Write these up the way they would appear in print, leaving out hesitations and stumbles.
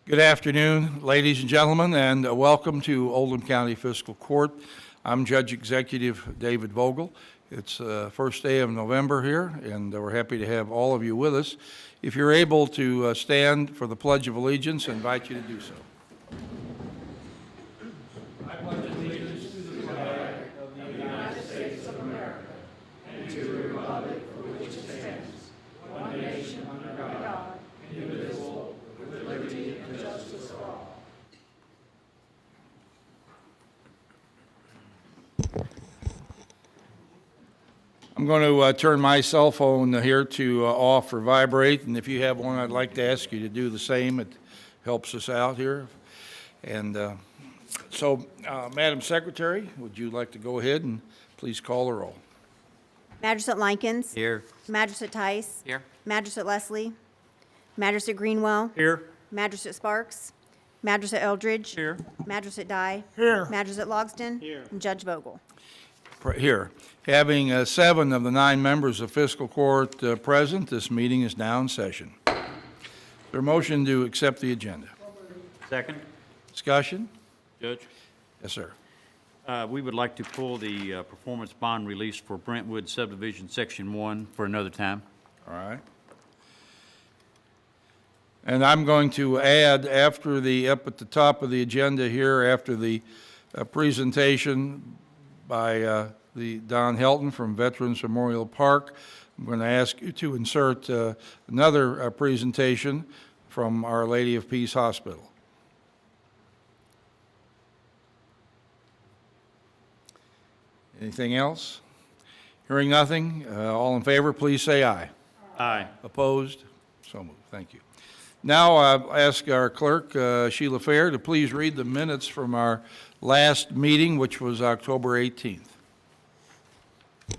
Good afternoon, ladies and gentlemen, and welcome to Oldham County Fiscal Court. I'm Judge Executive David Vogel. It's the first day of November here, and we're happy to have all of you with us. If you're able to stand for the Pledge of Allegiance, I invite you to do so. I pledge allegiance to the flag of the United States of America and to the republic for which it stands, one nation under God, indivisible, with liberty and justice for all. I'm going to turn my cell phone here to off or vibrate, and if you have one, I'd like to ask you to do the same. It helps us out here. And Madam Secretary, would you like to go ahead and please call the roll? Magistrate Likens. Here. Magistrate Tice. Here. Magistrate Leslie. Magistrate Greenwell. Here. Magistrate Sparks. Magistrate Eldridge. Here. Magistrate Dye. Here. Magistrate Logsdon. Here. And Judge Vogel. Here. Having 7 of the 9 members of Fiscal Court present, this meeting is now in session. Is there a motion to accept the agenda? Second. Discussion? Judge, Yes, sir. we would like to pull the performance bond release for Brentwood Subdivision Section 1 for another time. All right. And I'm going to add after up at the top of the agenda here, after the presentation by the Don Helton from Veterans Memorial Park, I'm going to ask you to insert another presentation from Our Lady of Peace Hospital. Anything else? Hearing nothing, all in favor, please say aye. Aye. Opposed? So moved. Thank you. Now I'll ask our clerk, Sheila Fair, to please read the minutes from our last meeting, which was October 18th.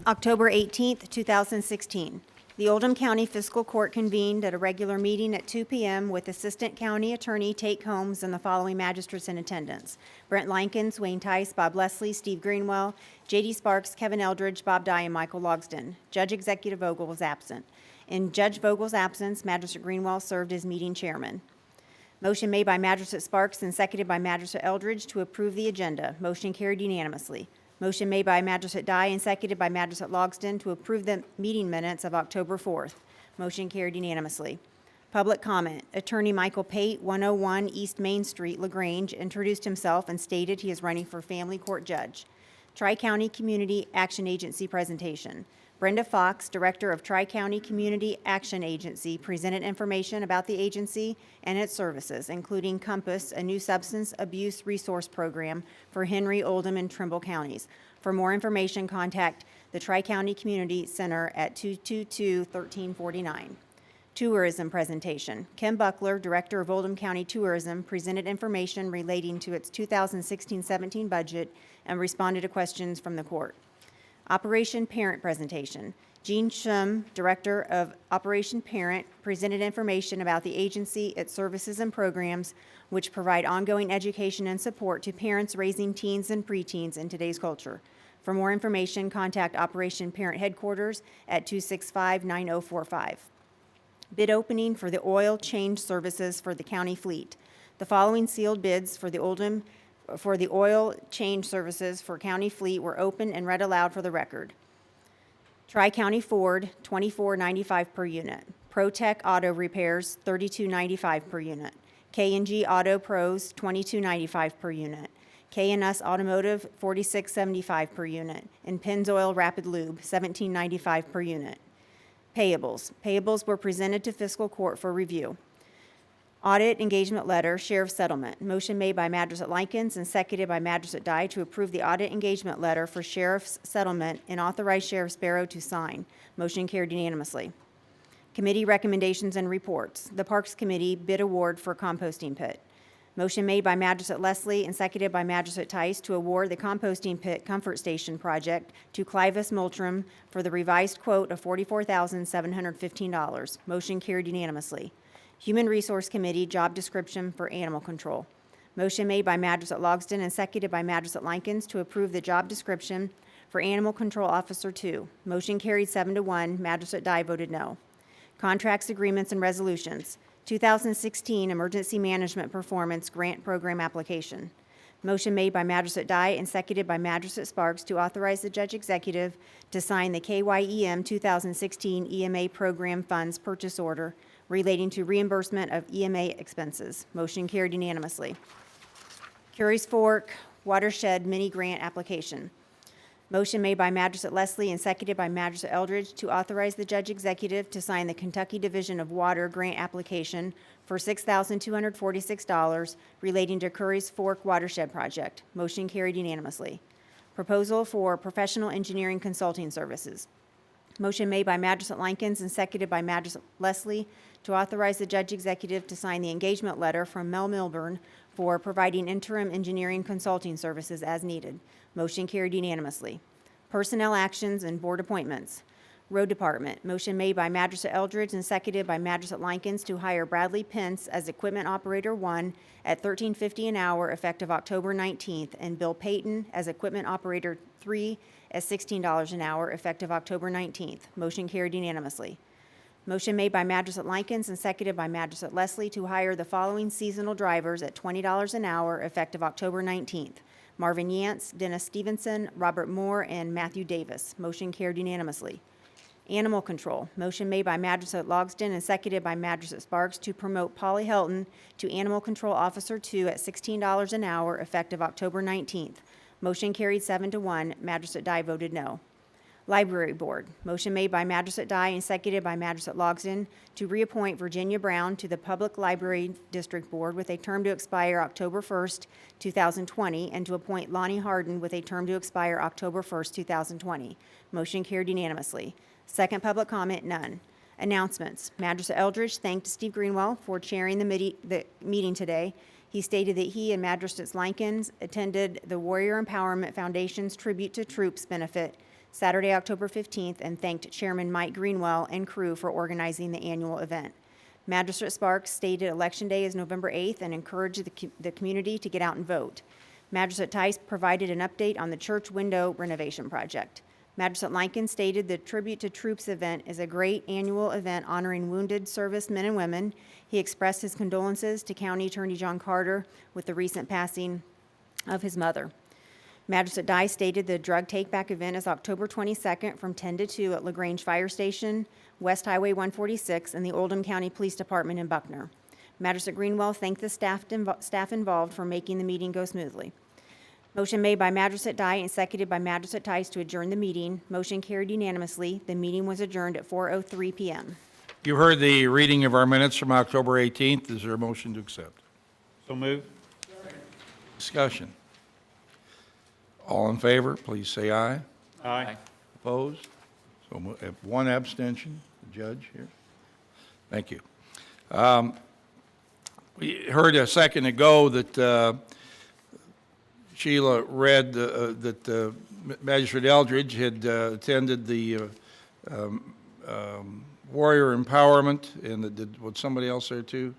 October 18th, 2016. The Oldham County Fiscal Court convened at a regular meeting at 2 p.m. with Assistant County Attorney Tate Combs and the following magistrates in attendance: Brent Likens, Wayne Tice, Bob Leslie, Steve Greenwell, J.D. Sparks, Kevin Eldridge, Bob Dye, and Michael Logsdon. Judge Executive Vogel was absent. In Judge Vogel's absence, Magistrate Greenwell served as meeting chairman. Motion made by Magistrate Sparks and seconded by Magistrate Eldridge to approve the agenda. Motion carried unanimously. Motion made by Magistrate Dye and seconded by Magistrate Logsdon to approve the meeting minutes of October 4th. Motion carried unanimously. Public comment. Attorney Michael Pate, 101 East Main Street, LaGrange, introduced himself and stated he is running for family court judge. Tri-County Community Action Agency presentation. Brenda Fox, Director of Tri-County Community Action Agency, presented information about the agency and its services, including Compass, a new substance abuse resource program for Henry, Oldham, and Trimble counties. For more information, contact the Tri-County Community Center at 222-1349. Tourism presentation. Kim Buckler, Director of Oldham County Tourism, presented information relating to its 2016-17 budget and responded to questions from the court. Operation Parent presentation. Jean Shum, Director of Operation Parent, presented information about the agency, its services and programs, which provide ongoing education and support to parents raising teens and preteens in today's culture. For more information, contact Operation Parent Headquarters at 265-9045. Bid opening for the oil change services for the county fleet. The following sealed bids for the oil change services for county fleet were opened and read aloud for the record. Tri-County Ford, $24.95 per unit. ProTech Auto Repairs, $32.95 per unit. K&G Auto Pros, $22.95 per unit. K&S Automotive, $46.75 per unit. And Pennzoil Rapid Lube, $17.95 per unit. Payables. Payables were presented to Fiscal Court for review. Audit engagement letter, sheriff settlement. Motion made by Magistrate Likens and seconded by Magistrate Dye to approve the audit engagement letter for sheriff's settlement and authorize Sheriff Sparrow to sign. Motion carried unanimously. Committee recommendations and reports. The Parks Committee bid award for composting pit. Motion made by Magistrate Leslie and seconded by Magistrate Tice to award the composting pit comfort station project to Clivus Moultrie for the revised quote of $44,715. Motion carried unanimously. Human Resource Committee job description for animal control. Motion made by Magistrate Logsdon and seconded by Magistrate Likens to approve the job description for Animal Control Officer 2. Motion carried 7-1. Magistrate Dye voted no. Contracts, agreements, and resolutions. 2016 Emergency Management Performance Grant Program Application. Motion made by Magistrate Dye and seconded by Magistrate Sparks to authorize the Judge Executive to sign the KYEM 2016 EMA Program Funds Purchase Order relating to reimbursement of EMA expenses. Motion carried unanimously. Curry's Fork Watershed Mini Grant Application. Motion made by Magistrate Leslie and seconded by Magistrate Eldridge to authorize the Judge Executive to sign the Kentucky Division of Water grant application for $6,246 relating to Curry's Fork Watershed Project. Motion carried unanimously. Proposal for professional engineering consulting services. Motion made by Magistrate Likens and seconded by Magistrate Leslie to authorize the Judge Executive to sign the engagement letter from Mel Milburn for providing interim engineering consulting services as needed. Motion carried unanimously. Personnel actions and board appointments. Road Department. Motion made by Magistrate Eldridge and seconded by Magistrate Likens to hire Bradley Pence as Equipment Operator 1 at $13.50 an hour effective October 19th, and Bill Payton as Equipment Operator 3 at $16 an hour effective October 19th. Motion carried unanimously. Motion made by Magistrate Likens and seconded by Magistrate Leslie to hire the following seasonal drivers at $20 an hour effective October 19th. Marvin Yance, Dennis Stevenson, Robert Moore, and Matthew Davis. Motion carried unanimously. Animal Control. Motion made by Magistrate Logsdon and seconded by Magistrate Sparks to promote Polly Helton to Animal Control Officer 2 at $16 an hour effective October 19th. Motion carried 7-1. Magistrate Dye voted no. Library Board. Motion made by Magistrate Dye and seconded by Magistrate Logsdon to reappoint Virginia Brown to the Public Library District Board with a term to expire October 1st, 2020, and to appoint Lonnie Harden with a term to expire October 1st, 2020. Motion carried unanimously. Second public comment, none. Announcements. Magistrate Eldridge thanked Steve Greenwell for chairing the meeting today. He stated that he and Magistrates Likens attended the Warrior Empowerment Foundation's Tribute to Troops benefit Saturday, October 15th, and thanked Chairman Mike Greenwell and crew for organizing the annual event. Magistrate Sparks stated Election Day is November 8th and encouraged the community to get out and vote. Magistrate Tice provided an update on the church window renovation project. Magistrate Lincoln stated the Tribute to Troops event is a great annual event honoring wounded servicemen and women. He expressed his condolences to County Attorney John Carter with the recent passing of his mother. Magistrate Dye stated the drug take-back event is October 22nd from 10 to 2 at LaGrange Fire Station, West Highway 146, and the Oldham County Police Department in Buckner. Magistrate Greenwell thanked the staff involved for making the meeting go smoothly. Motion made by Magistrate Dye and seconded by Magistrate Tice to adjourn the meeting. Motion carried unanimously. The meeting was adjourned at 4:03 p.m. You heard the reading of our minutes from October 18th. Is there a motion to accept? So moved. Discussion. All in favor, please say aye. Aye. Opposed? So one abstention, the judge here. Thank you. We heard a second ago that Sheila read that Magistrate Eldridge had attended the Warrior Empowerment, and did somebody else there too?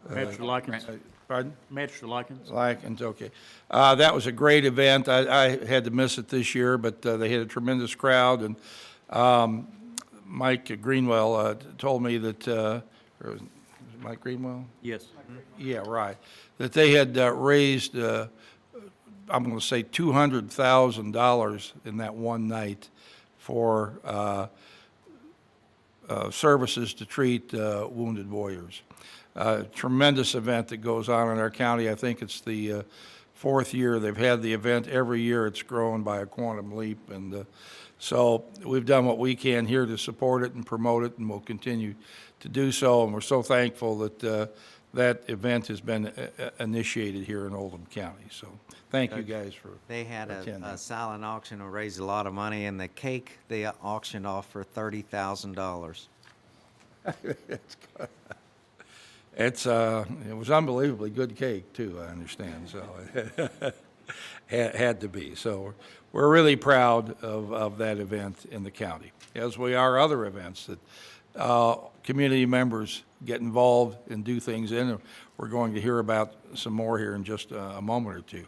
Magistrate Likens. Pardon? Magistrate Likens. Likens, okay. That was a great event. I had to miss it this year, but they had a tremendous crowd, and Mike Greenwell told me that, or was it Mike Greenwell? Yes. Yeah, right. That they had raised, I'm going to say $200,000 in that one night for services to treat wounded warriors. Tremendous event that goes on in our county. I think it's the fourth year they've had the event. Every year it's grown by a quantum leap, and so we've done what we can here to support it and promote it, and we'll continue to do so. And we're so thankful that that event has been initiated here in Oldham County. So thank you guys for They had attending. a silent auction and raised a lot of money, and the cake they auctioned off for $30,000. It was unbelievably good cake too, I understand, so it had to be. So we're really proud of that event in the county, as we are other events that community members get involved and do things in. We're going to hear about some more here in just a moment or two.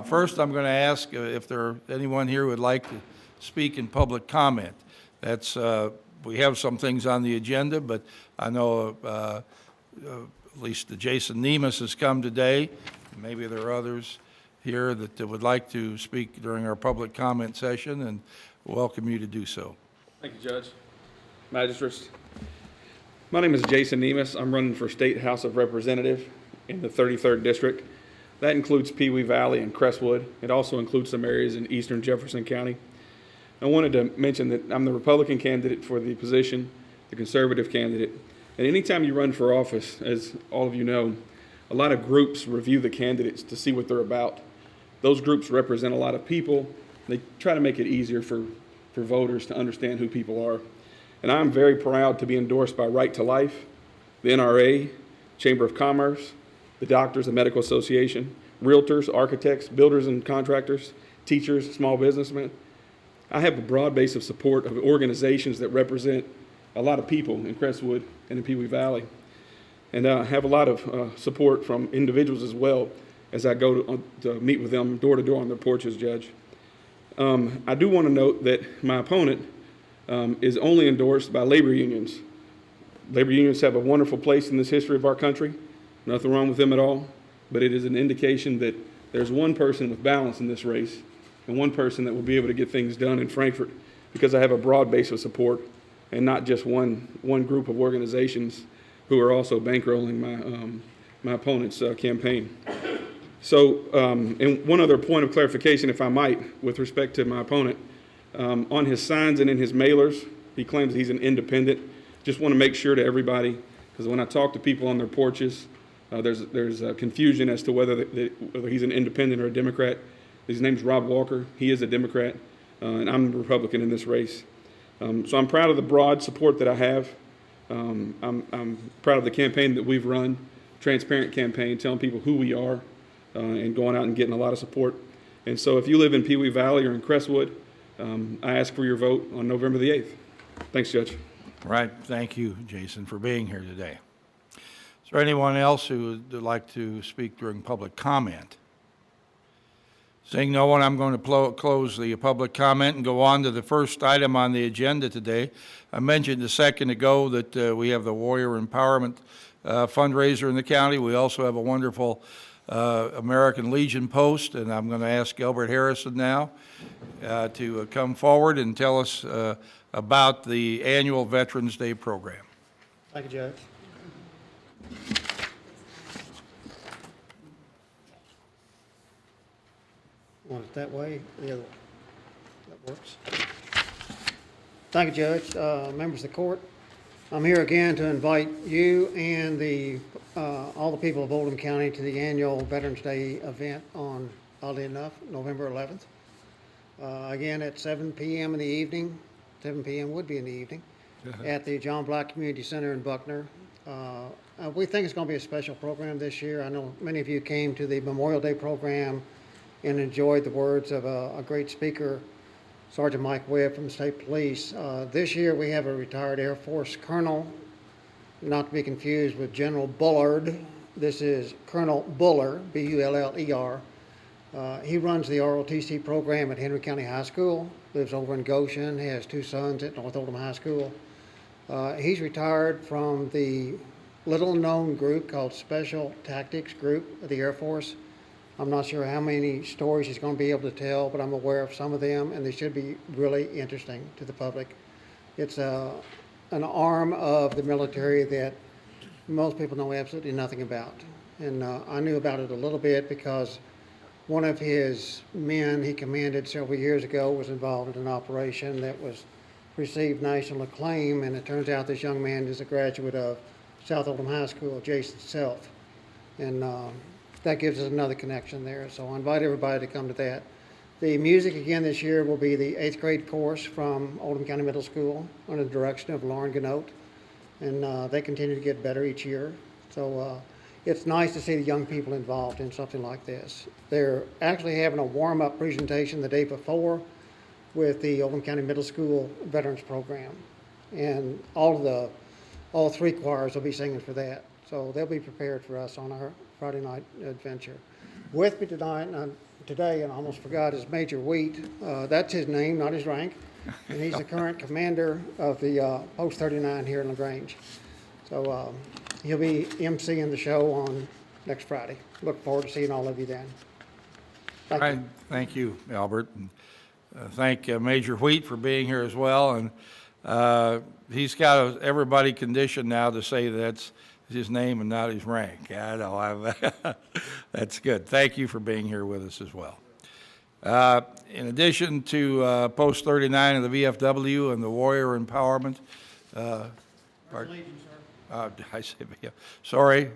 First, I'm going to ask if there's anyone here who would like to speak in public comment. That's we have some things on the agenda, but I know at least Jason Nemus has come today. Maybe there are others here that would like to speak during our public comment session, and welcome you to do so. Thank you, Judge. Magistrates. My name is Jason Nemus. I'm running for State House of Representative in the 33rd District. That includes Pee Wee Valley and Crestwood. It also includes some areas in eastern Jefferson County. I wanted to mention that I'm the Republican candidate for the position, the conservative candidate. And anytime you run for office, as all of you know, a lot of groups review the candidates to see what they're about. Those groups represent a lot of people. They try to make it easier for voters to understand who people are. And I'm very proud to be endorsed by Right to Life, the NRA, Chamber of Commerce, the Doctors and Medical Association, realtors, architects, builders and contractors, teachers, small businessmen. I have a broad base of support of organizations that represent a lot of people in Crestwood and in Pee Wee Valley. And I have a lot of support from individuals as well as I go to meet with them door to door on their porches, Judge. I do want to note that my opponent is only endorsed by labor unions. Labor unions have a wonderful place in this history of our country. Nothing wrong with them at all, but it is an indication that there's one person with balance in this race and one person that will be able to get things done in Frankfort, because I have a broad base of support and not just one group of organizations who are also bankrolling my opponent's campaign. So, and one other point of clarification, if I might, with respect to my opponent, on his signs and in his mailers, he claims he's an independent. Just want to make sure to everybody, because when I talk to people on their porches, there's confusion as to whether he's an independent or a Democrat. His name's Rob Walker. He is a Democrat, and I'm a Republican in this race. So I'm proud of the broad support that I have. I'm proud of the campaign that we've run, transparent campaign, telling people who we are, and going out and getting a lot of support. And so if you live in Pee Wee Valley or in Crestwood, I ask for your vote on November the 8th. Thanks, Judge. Right. Thank you, Jason, for being here today. Is there anyone else who would like to speak during public comment? Seeing no one, I'm going to close the public comment and go on to the first item on the agenda today. I mentioned a second ago that we have the Warrior Empowerment fundraiser in the county. We also have a wonderful American Legion post, and I'm going to ask Gilbert Harrison now to come forward and tell us about the annual Veterans Day program. Thank you, Judge. Want it that way, the other way? That works. Thank you, Judge. Members of the court, I'm here again to invite you and all the people of Oldham County to the annual Veterans Day event on, oddly enough, November 11th. Again, at 7 p.m. in the evening, 7 p.m. would be in the evening, at the John Black Community Center in Buckner. We think it's going to be a special program this year. I know many of you came to the Memorial Day program and enjoyed the words of a great speaker, Sergeant Mike Webb from the State Police. This year we have a retired Air Force Colonel, not to be confused with General Bullard. This is Colonel Buller, B-U-L-L-E-R. He runs the ROTC program at Henry County High School, lives over in Goshen, has 2 sons at North Oldham High School. He's retired from the little-known group called Special Tactics Group of the Air Force. I'm not sure how many stories he's going to be able to tell, but I'm aware of some of them, and they should be really interesting to the public. It's an arm of the military that most people know absolutely nothing about. And I knew about it a little bit because one of his men he commanded several years ago was involved in an operation that received national acclaim, and it turns out this young man is a graduate of South Oldham High School, Jason Self. And that gives us another connection there. So I invite everybody to come to that. The music again this year will be the 8th grade course from Oldham County Middle School under the direction of Lauren Ganote. And they continue to get better each year. So it's nice to see the young people involved in something like this. They're actually having a warm-up presentation the day before with the Oldham County Middle School Veterans Program. And all 3 choirs will be singing for that. So they'll be prepared for us on our Friday night adventure. With me today, and I almost forgot, is Major Wheat. That's his name, not his rank. And he's the current commander of the Post 39 here in LaGrange. So He'll be emceeing the show on next Friday. Look forward to seeing all of you then. All Thank right, you. thank you, Albert. And, thank Major Wheat for being here as well. And he's got everybody conditioned now to say that's his name and not his rank. I know, that's good. Thank you for being here with us as well. In addition to Post 39 of the VFW and the Warrior Empowerment, I say, sorry,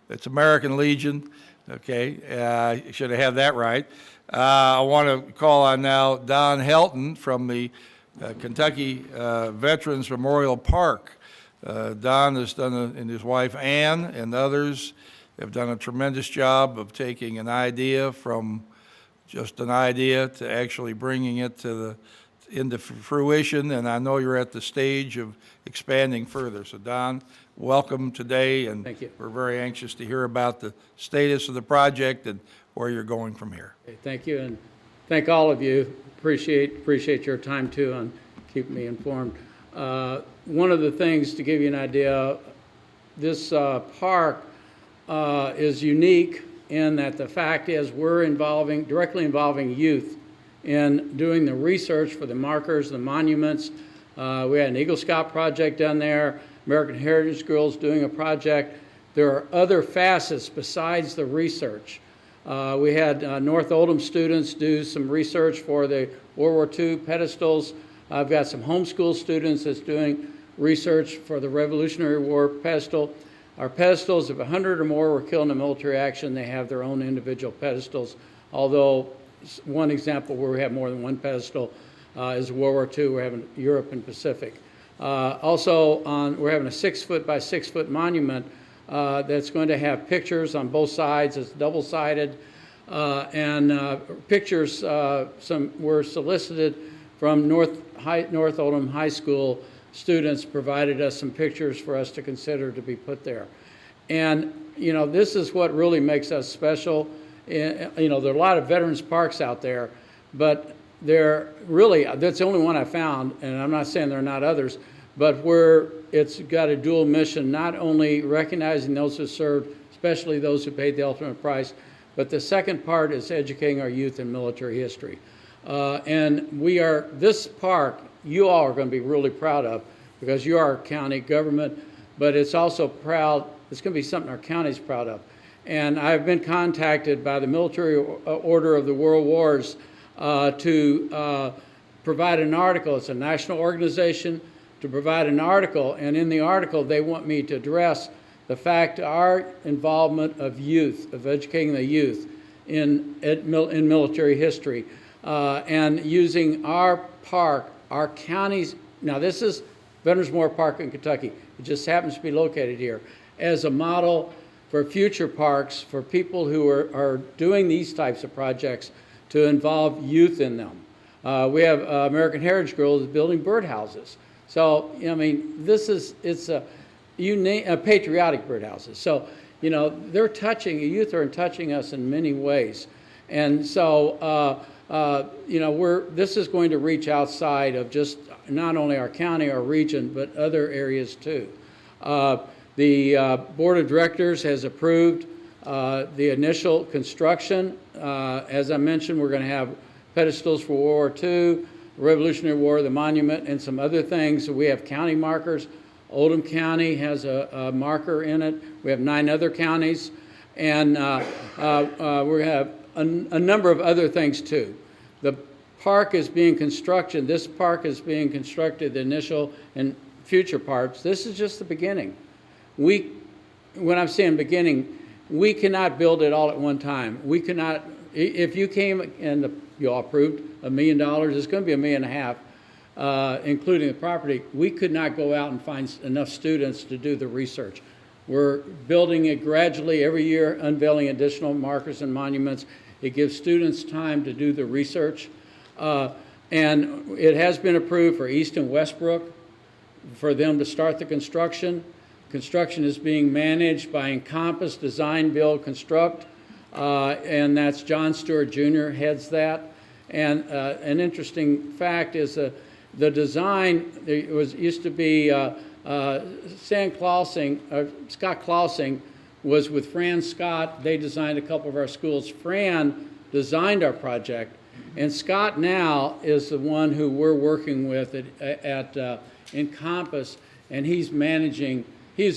it's American Legion. Okay, I should have had that right. I want to call on now Don Helton from the Kentucky Veterans Memorial Park. Don has done, and his wife Ann and others have done a tremendous job of taking an idea from just an idea to actually bringing it into fruition, and I know you're at the stage of expanding further. So Don, welcome today, and Thank you. we're very anxious to hear about the status of the project and where you're going from here. Okay, thank you, and thank all of you. Appreciate your time too on keeping me informed. One of the things to give you an idea, this park is unique in that the fact is we're directly involving youth in doing the research for the markers, the monuments. We had an Eagle Scout project done there, American Heritage Girls doing a project. There are other facets besides the research. We had North Oldham students do some research for the World War II pedestals. I've got some homeschool students that's doing research for the Revolutionary War pedestal. Our pedestals, if 100 or more were killed in a military action, they have their own individual pedestals, although one example where we have more than one pedestal is World War II. We're having Europe and Pacific. Also, we're having a 6-foot by 6-foot monument that's going to have pictures on both sides. It's double-sided, and pictures were solicited from North Oldham High School students. Provided us some pictures for us to consider to be put there. And you know, this is what really makes us special. You know, there are a lot of veterans parks out there, but that's the only one I found, and I'm not saying there are not others, but where it's got a dual mission, not only recognizing those who served, especially those who paid the ultimate price, but the second part is educating our youth in military history. And this park, you all are going to be really proud of, because you are county government, but it's also it's going to be something our county's proud of. And I've been contacted by the Military Order of the World Wars to provide an article. It's a national organization to provide an article, and in the article they want me to address the fact our involvement of youth, of educating the youth in military history, and using our park, our counties. Now this is Veterans Memorial Park in Kentucky. It just happens to be located here as a model for future parks for people who are doing these types of projects to involve youth in them. We have American Heritage Girls building birdhouses. So, I mean, it's patriotic birdhouses. So, you know, youth are touching us in many ways. And so, you know, this is going to reach outside of just not only our county, our region, but other areas too. The Board of Directors has approved the initial construction. As I mentioned, we're going to have pedestals for World War II, Revolutionary War, the monument, and some other things. We have county markers. Oldham County has a marker in it. We have 9 other counties. And we have a number of other things too. The park is being constructed. This park is being constructed, the initial and future parts. This is just the beginning. When I'm saying beginning, we cannot build it all at one time. We cannot, if you came and you all approved $1 million, it's going to be $1.5 million, including the property. We could not go out and find enough students to do the research. We're building it gradually every year, unveiling additional markers and monuments. It gives students time to do the research. And it has been approved for East and Westbrook for them to start the construction. Construction is being managed by Encompass Design, Build, Construct, and that's John Stewart Jr. heads that. And an interesting fact is The design, it used to be Scott Clausing was with Fran Scott. They designed a couple of our schools. Fran designed our project, and Scott now is the one who we're working with at Encompass, and he's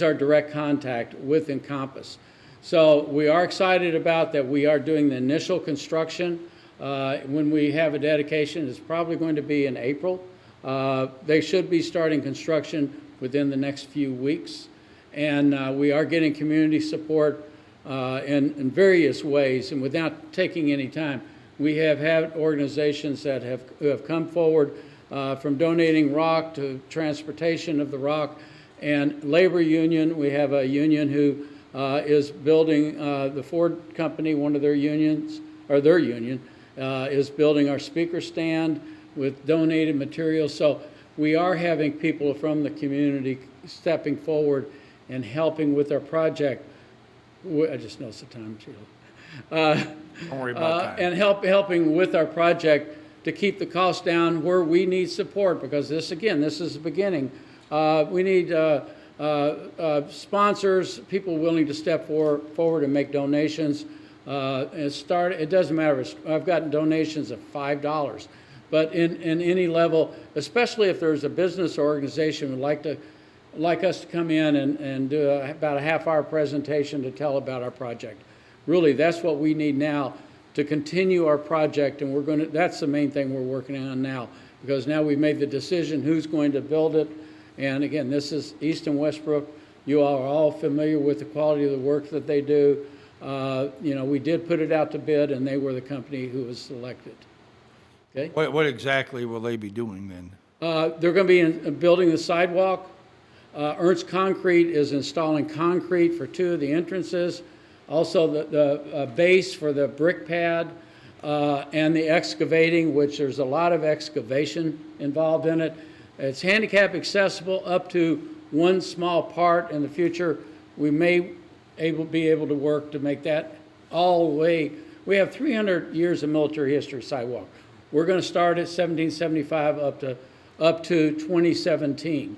our direct contact with Encompass. So we are excited about that. We are doing the initial construction. When we have a dedication, it's probably going to be in April. They should be starting construction within the next few weeks. And we are getting community support in various ways. And without taking any time, we have had organizations that who have come forward from donating rock to transportation of the rock. And labor union, we have a union who is building, the Ford company, one of their unions, or their union, is building our speaker stand with donated materials. So we are having people from the community stepping forward and helping with our project. I just noticed the time, Sheila. Don't worry about that. And helping with our project to keep the cost down where we need support, because this is the beginning. We need sponsors, people willing to step forward and make donations. It doesn't matter. I've gotten donations of $5, but in any level, especially if there's a business or organization would like us to come in and do about a half-hour presentation to tell about our project. Really, that's what we need now to continue our project, and that's the main thing we're working on now, because now we've made the decision who's going to build it. And again, this is East and Westbrook. You all are all familiar with the quality of the work that they do. We did put it out to bid, and they were the company who was selected. Okay? What exactly will they be doing then? They're going to be building the sidewalk. Ernst Concrete is installing concrete for 2 of the entrances. Also, the base for the brick pad and the excavating, which there's a lot of excavation involved in it. It's handicap accessible up to one small part. In the future, we may be able to work to make that all the way. We have 300 years of military history sidewalk. We're going to start at 1775 up to 2017.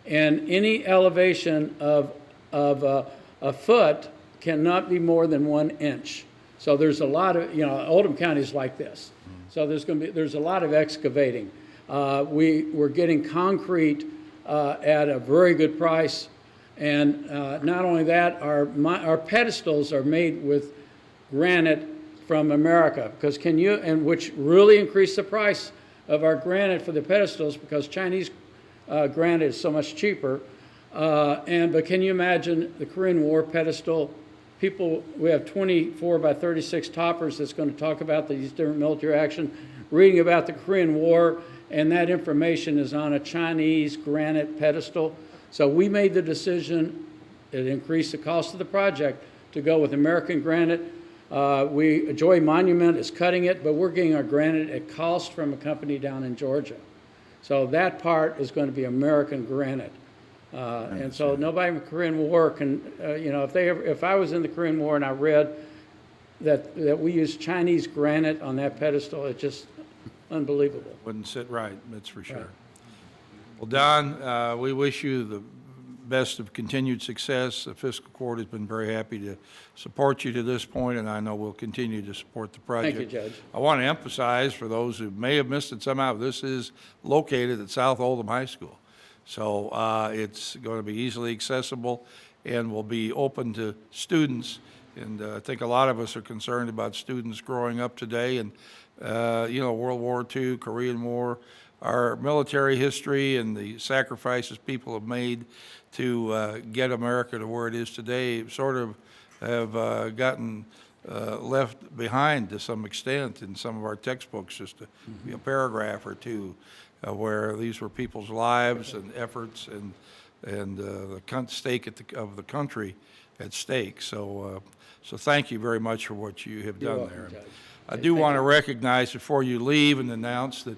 And any elevation of a foot cannot be more than 1 inch. So there's a lot of, Oldham County is like this. So there's a lot of excavating. We're getting concrete at a very good price. And not only that, our pedestals are made with granite from America, because which really increased the price of our granite for the pedestals, because Chinese granite is so much cheaper. But can you imagine the Korean War pedestal? We have 24 by 36 toppers that's going to talk about these different military action, reading about the Korean War, and that information is on a Chinese granite pedestal. So we made the decision, it increased the cost of the project, to go with American granite. Joy Monument is cutting it, but we're getting our granite at cost from a company down in Georgia. So that part is going to be American granite. And so nobody in the Korean War can, if I was in the Korean War and I read that we use Chinese granite on that pedestal, it's just unbelievable. Wouldn't sit right, that's for sure. Right. Well, Don, we wish you the best of continued success. The Fiscal Court has been very happy to support you to this point, and I know we'll continue to support the project. Thank you, Judge. I want to emphasize, for those who may have missed it somehow, this is located at South Oldham High School. So it's going to be easily accessible and will be open to students. And I think a lot of us are concerned about students growing up today and, World War II, Korean War, our military history and the sacrifices people have made to get America to where it is today sort of have gotten left behind to some extent in some of our textbooks, just a paragraph or two where these were people's lives and efforts and the stake of the country at stake. So thank you very much for what you have done there. I do want to recognize before you leave and announce that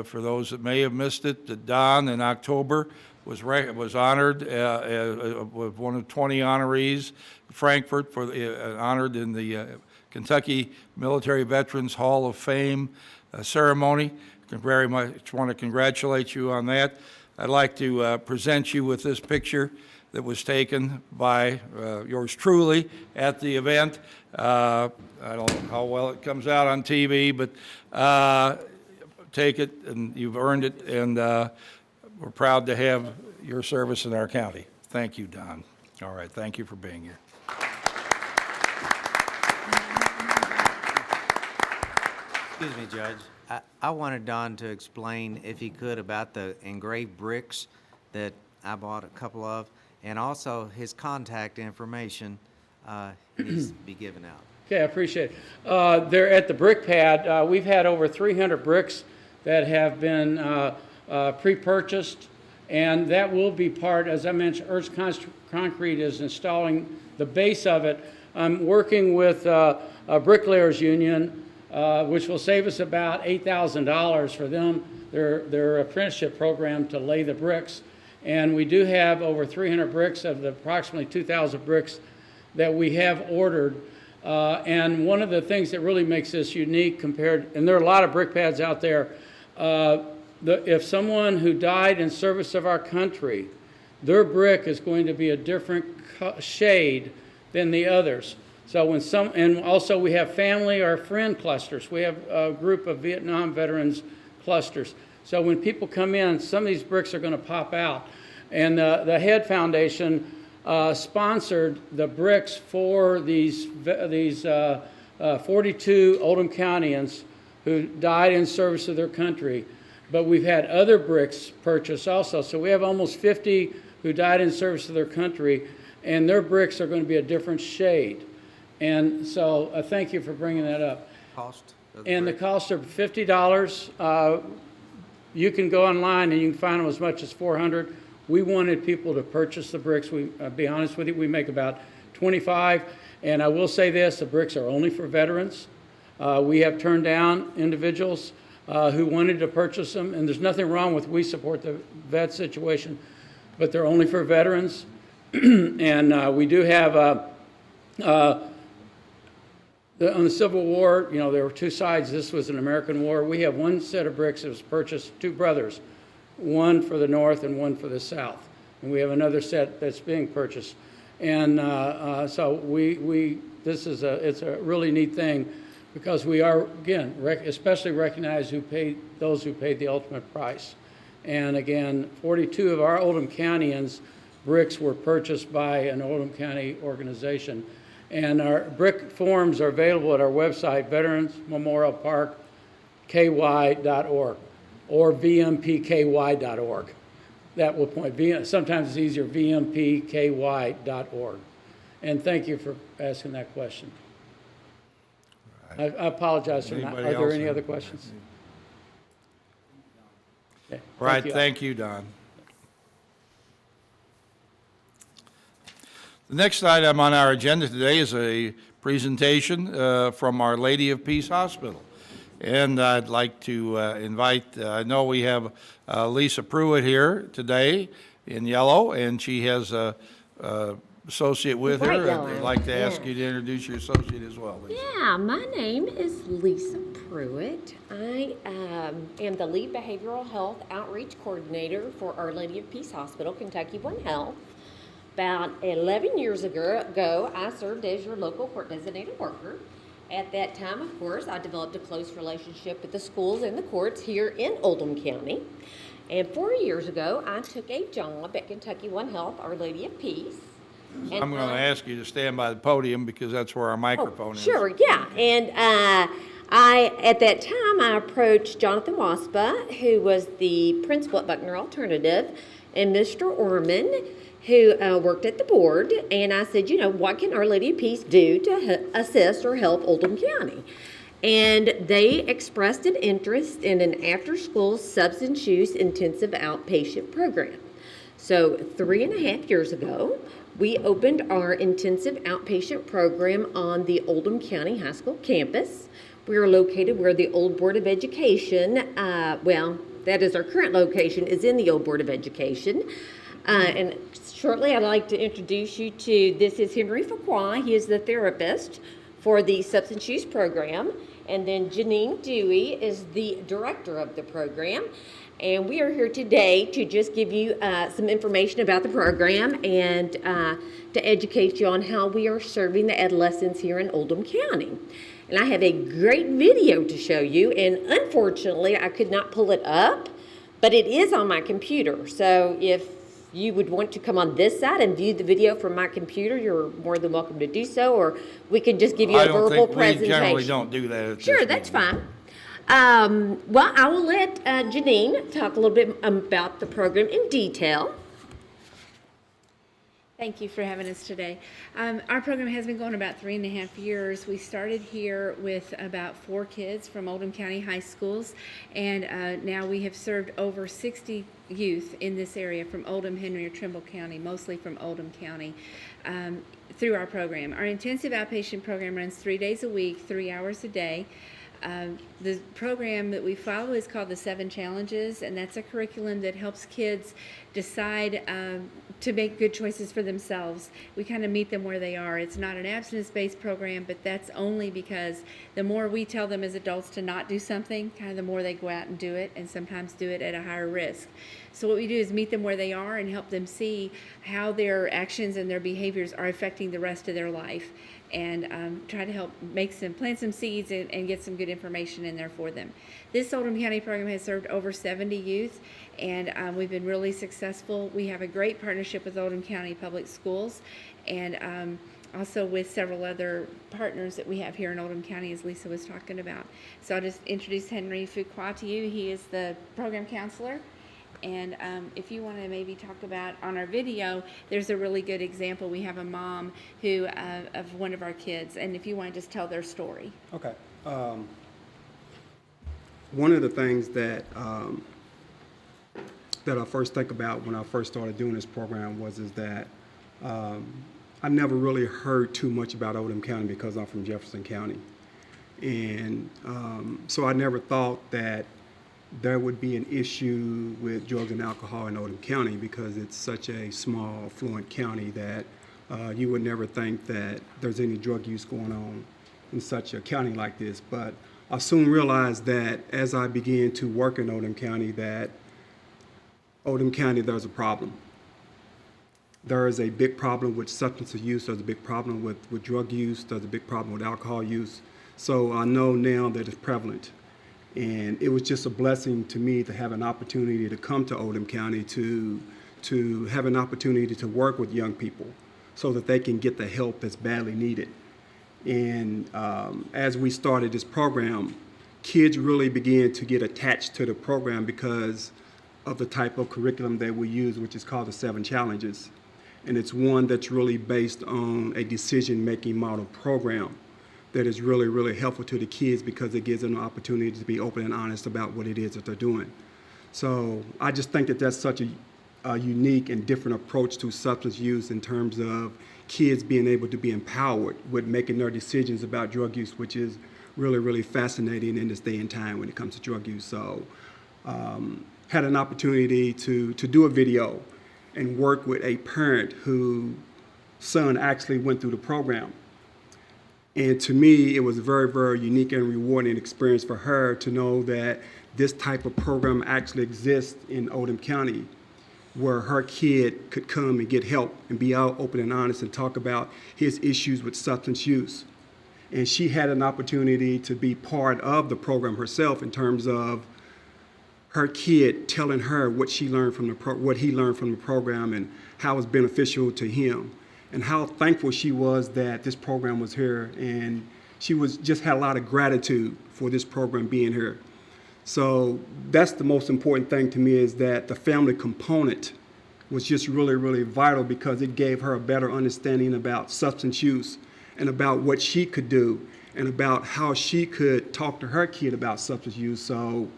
for those that may have missed it, that Don in October was honored with one of 20 honorees, Frankfurt, honored in the Kentucky Military Veterans Hall of Fame ceremony. very much want to congratulate you on that. I'd like to present you with this picture that was taken by yours truly at the event. I don't know how well it comes out on TV, but take it, and you've earned it, and we're proud to have your service in our county. Thank you, Don. All right, thank you for being here. Excuse me, Judge. I wanted Don to explain, if he could, about the engraved bricks that I bought a couple of, and also his contact information needs to be given out. Okay, I appreciate it. They're at the brick pad. We've had over 300 bricks that have been pre-purchased, and that will be part, as I mentioned, Earth Concrete is installing the base of it. I'm working with Bricklayers Union, which will save us about $8,000 for them, their apprenticeship program to lay the bricks. And we do have over 300 bricks of the approximately 2,000 bricks that we have ordered. And one of the things that really makes this unique compared, and there are a lot of brick pads out there, if someone who died in service of our country, their brick is going to be a different shade than the others. So when and also we have family or friend clusters. We have a group of Vietnam veterans clusters. So when people come in, some of these bricks are going to pop out. And the Head Foundation sponsored the bricks for these 42 Oldham Countyans who died in service of their country. But we've had other bricks purchased also. So we have almost 50 who died in service of their country, and their bricks are going to be a different shade. And so thank you for bringing that up. Cost? And the costs are $50. You can go online and you can find them as much as $400. We wanted people to purchase the bricks. I'll be honest with you, we make about 25. And I will say this, the bricks are only for veterans. We have turned down individuals who wanted to purchase them, and there's nothing wrong with we support the vet situation, but they're only for veterans. And we do have on the Civil War, you know, there were two sides. This was an American war. We have one set of bricks that was purchased, two brothers, one for the North and one for the South. And we have another set that's being purchased. And so it's a really neat thing because we are, again, especially recognize those who paid the ultimate price. And again, 42 of our Oldham Countyans bricks were purchased by an Oldham County organization. And our brick forms are available at our website, Veterans Memorial Park, ky.org, or vmpky.org. That will point, sometimes it's easier, vmpky.org. And thank you for asking that question. I apologize for not, are there any other questions? Okay, Right, thank you, Don. The next item on our agenda today is a presentation from Our Lady of Peace Hospital. And I'd like to invite, I know we have Lisa Pruitt here today in yellow, and she has a associate with her. Bright yellow. I'd like to ask you to introduce your associate as well, Lisa. Yeah, my name is Lisa Pruitt. I am the lead behavioral health outreach coordinator for Our Lady of Peace Hospital, Kentucky One Health. About 11 years ago, I served as your local court designated worker. At that time, of course, I developed a close relationship with the schools and the courts here in Oldham County. And 4 years ago, I took a job at Kentucky One Health, Our Lady of Peace. And I'm going to ask you to stand by the podium because that's where our microphone is. Sure, yeah. And at that time, I approached Jonathan Waspa, who was the principal at Buckner Alternative, and Mr. Orman, who worked at the board, and I said, you know, what can Our Lady of Peace do to assist or help Oldham County? And they expressed an interest in an after-school substance use intensive outpatient program. So 3.5 years ago, we opened our intensive outpatient program on the Oldham County High School campus. We are located where the old Board of Education, that is our current location, is in the old Board of Education. And shortly, I'd like to introduce you to, this is Henry Fuqua. He is the therapist for the substance use program. And then Janine Dewey is the director of the program. And we are here today to just give you some information about the program and to educate you on how we are serving the adolescents here in Oldham County. And I have a great video to show you, and unfortunately I could not pull it up, but it is on my computer. So if you would want to come on this side and view the video from my computer, you're more than welcome to do so, or we can just give you a verbal presentation. We generally don't do that at this Sure, that's meeting. fine. Well, I will let Janine talk a little bit about the program in detail. Thank you for having us today. Our program has been going about 3.5 years. We started here with about 4 kids from Oldham County high schools, and now we have served over 60 youth in this area from Oldham, Henry, or Trimble County, mostly from Oldham County, through our program. Our intensive outpatient program runs 3 days a week, 3 hours a day. The program that we follow is called the 7 Challenges, and that's a curriculum that helps kids decide to make good choices for themselves. We kind of meet them where they are. It's not an abstinence-based program, but that's only because the more we tell them as adults to not do something, kind of the more they go out and do it, and sometimes do it at a higher risk. So what we do is meet them where they are and help them see how their actions and their behaviors are affecting the rest of their life, and try to help plant some seeds and get some good information in there for them. This Oldham County program has served over 70 youth, and we've been really successful. We have a great partnership with Oldham County Public Schools, and also with several other partners that we have here in Oldham County, as Lisa was talking about. So I'll just introduce Henry Fuqua to you. He is the program counselor. And if you want to maybe talk about on our video, there's a really good example. We have a mom who of one of our kids, and if you want to just tell their story. Okay. One of the things that I first think about when I first started doing this program is that I never really heard too much about Oldham County because I'm from Jefferson County, and so I never thought that there would be an issue with drugs and alcohol in Oldham County because it's such a small, affluent county that you would never think that there's any drug use going on in such a county like this. But I soon realized that as I began to work in Oldham County, there's a problem. There is a big problem with substance use, there's a big problem with drug use, there's a big problem with alcohol use. So I know now that it's prevalent. And it was just a blessing to me to have an opportunity to come to Oldham County to have an opportunity to work with young people so that they can get the help that's badly needed. And as we started this program, kids really began to get attached to the program because of the type of curriculum that we use, which is called the 7 Challenges. And it's one that's really based on a decision-making model program that is really, really helpful to the kids because it gives them an opportunity to be open and honest about what it is that they're doing. So I just think that that's such a unique and different approach to substance use in terms of kids being able to be empowered with making their decisions about drug use, which is really, really fascinating in this day and time when it comes to drug use. So had an opportunity to do a video and work with a parent whose son actually went through the program. And to me, it was a very, very unique and rewarding experience for her to know that this type of program actually exists in Oldham County, where her kid could come and get help and be out open and honest and talk about his issues with substance use. And she had an opportunity to be part of the program herself in terms of her kid telling her what she learned from what he learned from the program and how it's beneficial to him. And how thankful she was that this program was here, and she just had a lot of gratitude for this program being here. So that's the most important thing to me, is that the family component was just really, really vital because it gave her a better understanding about substance use and about what she could do and about how she could talk to her kid about substance use. So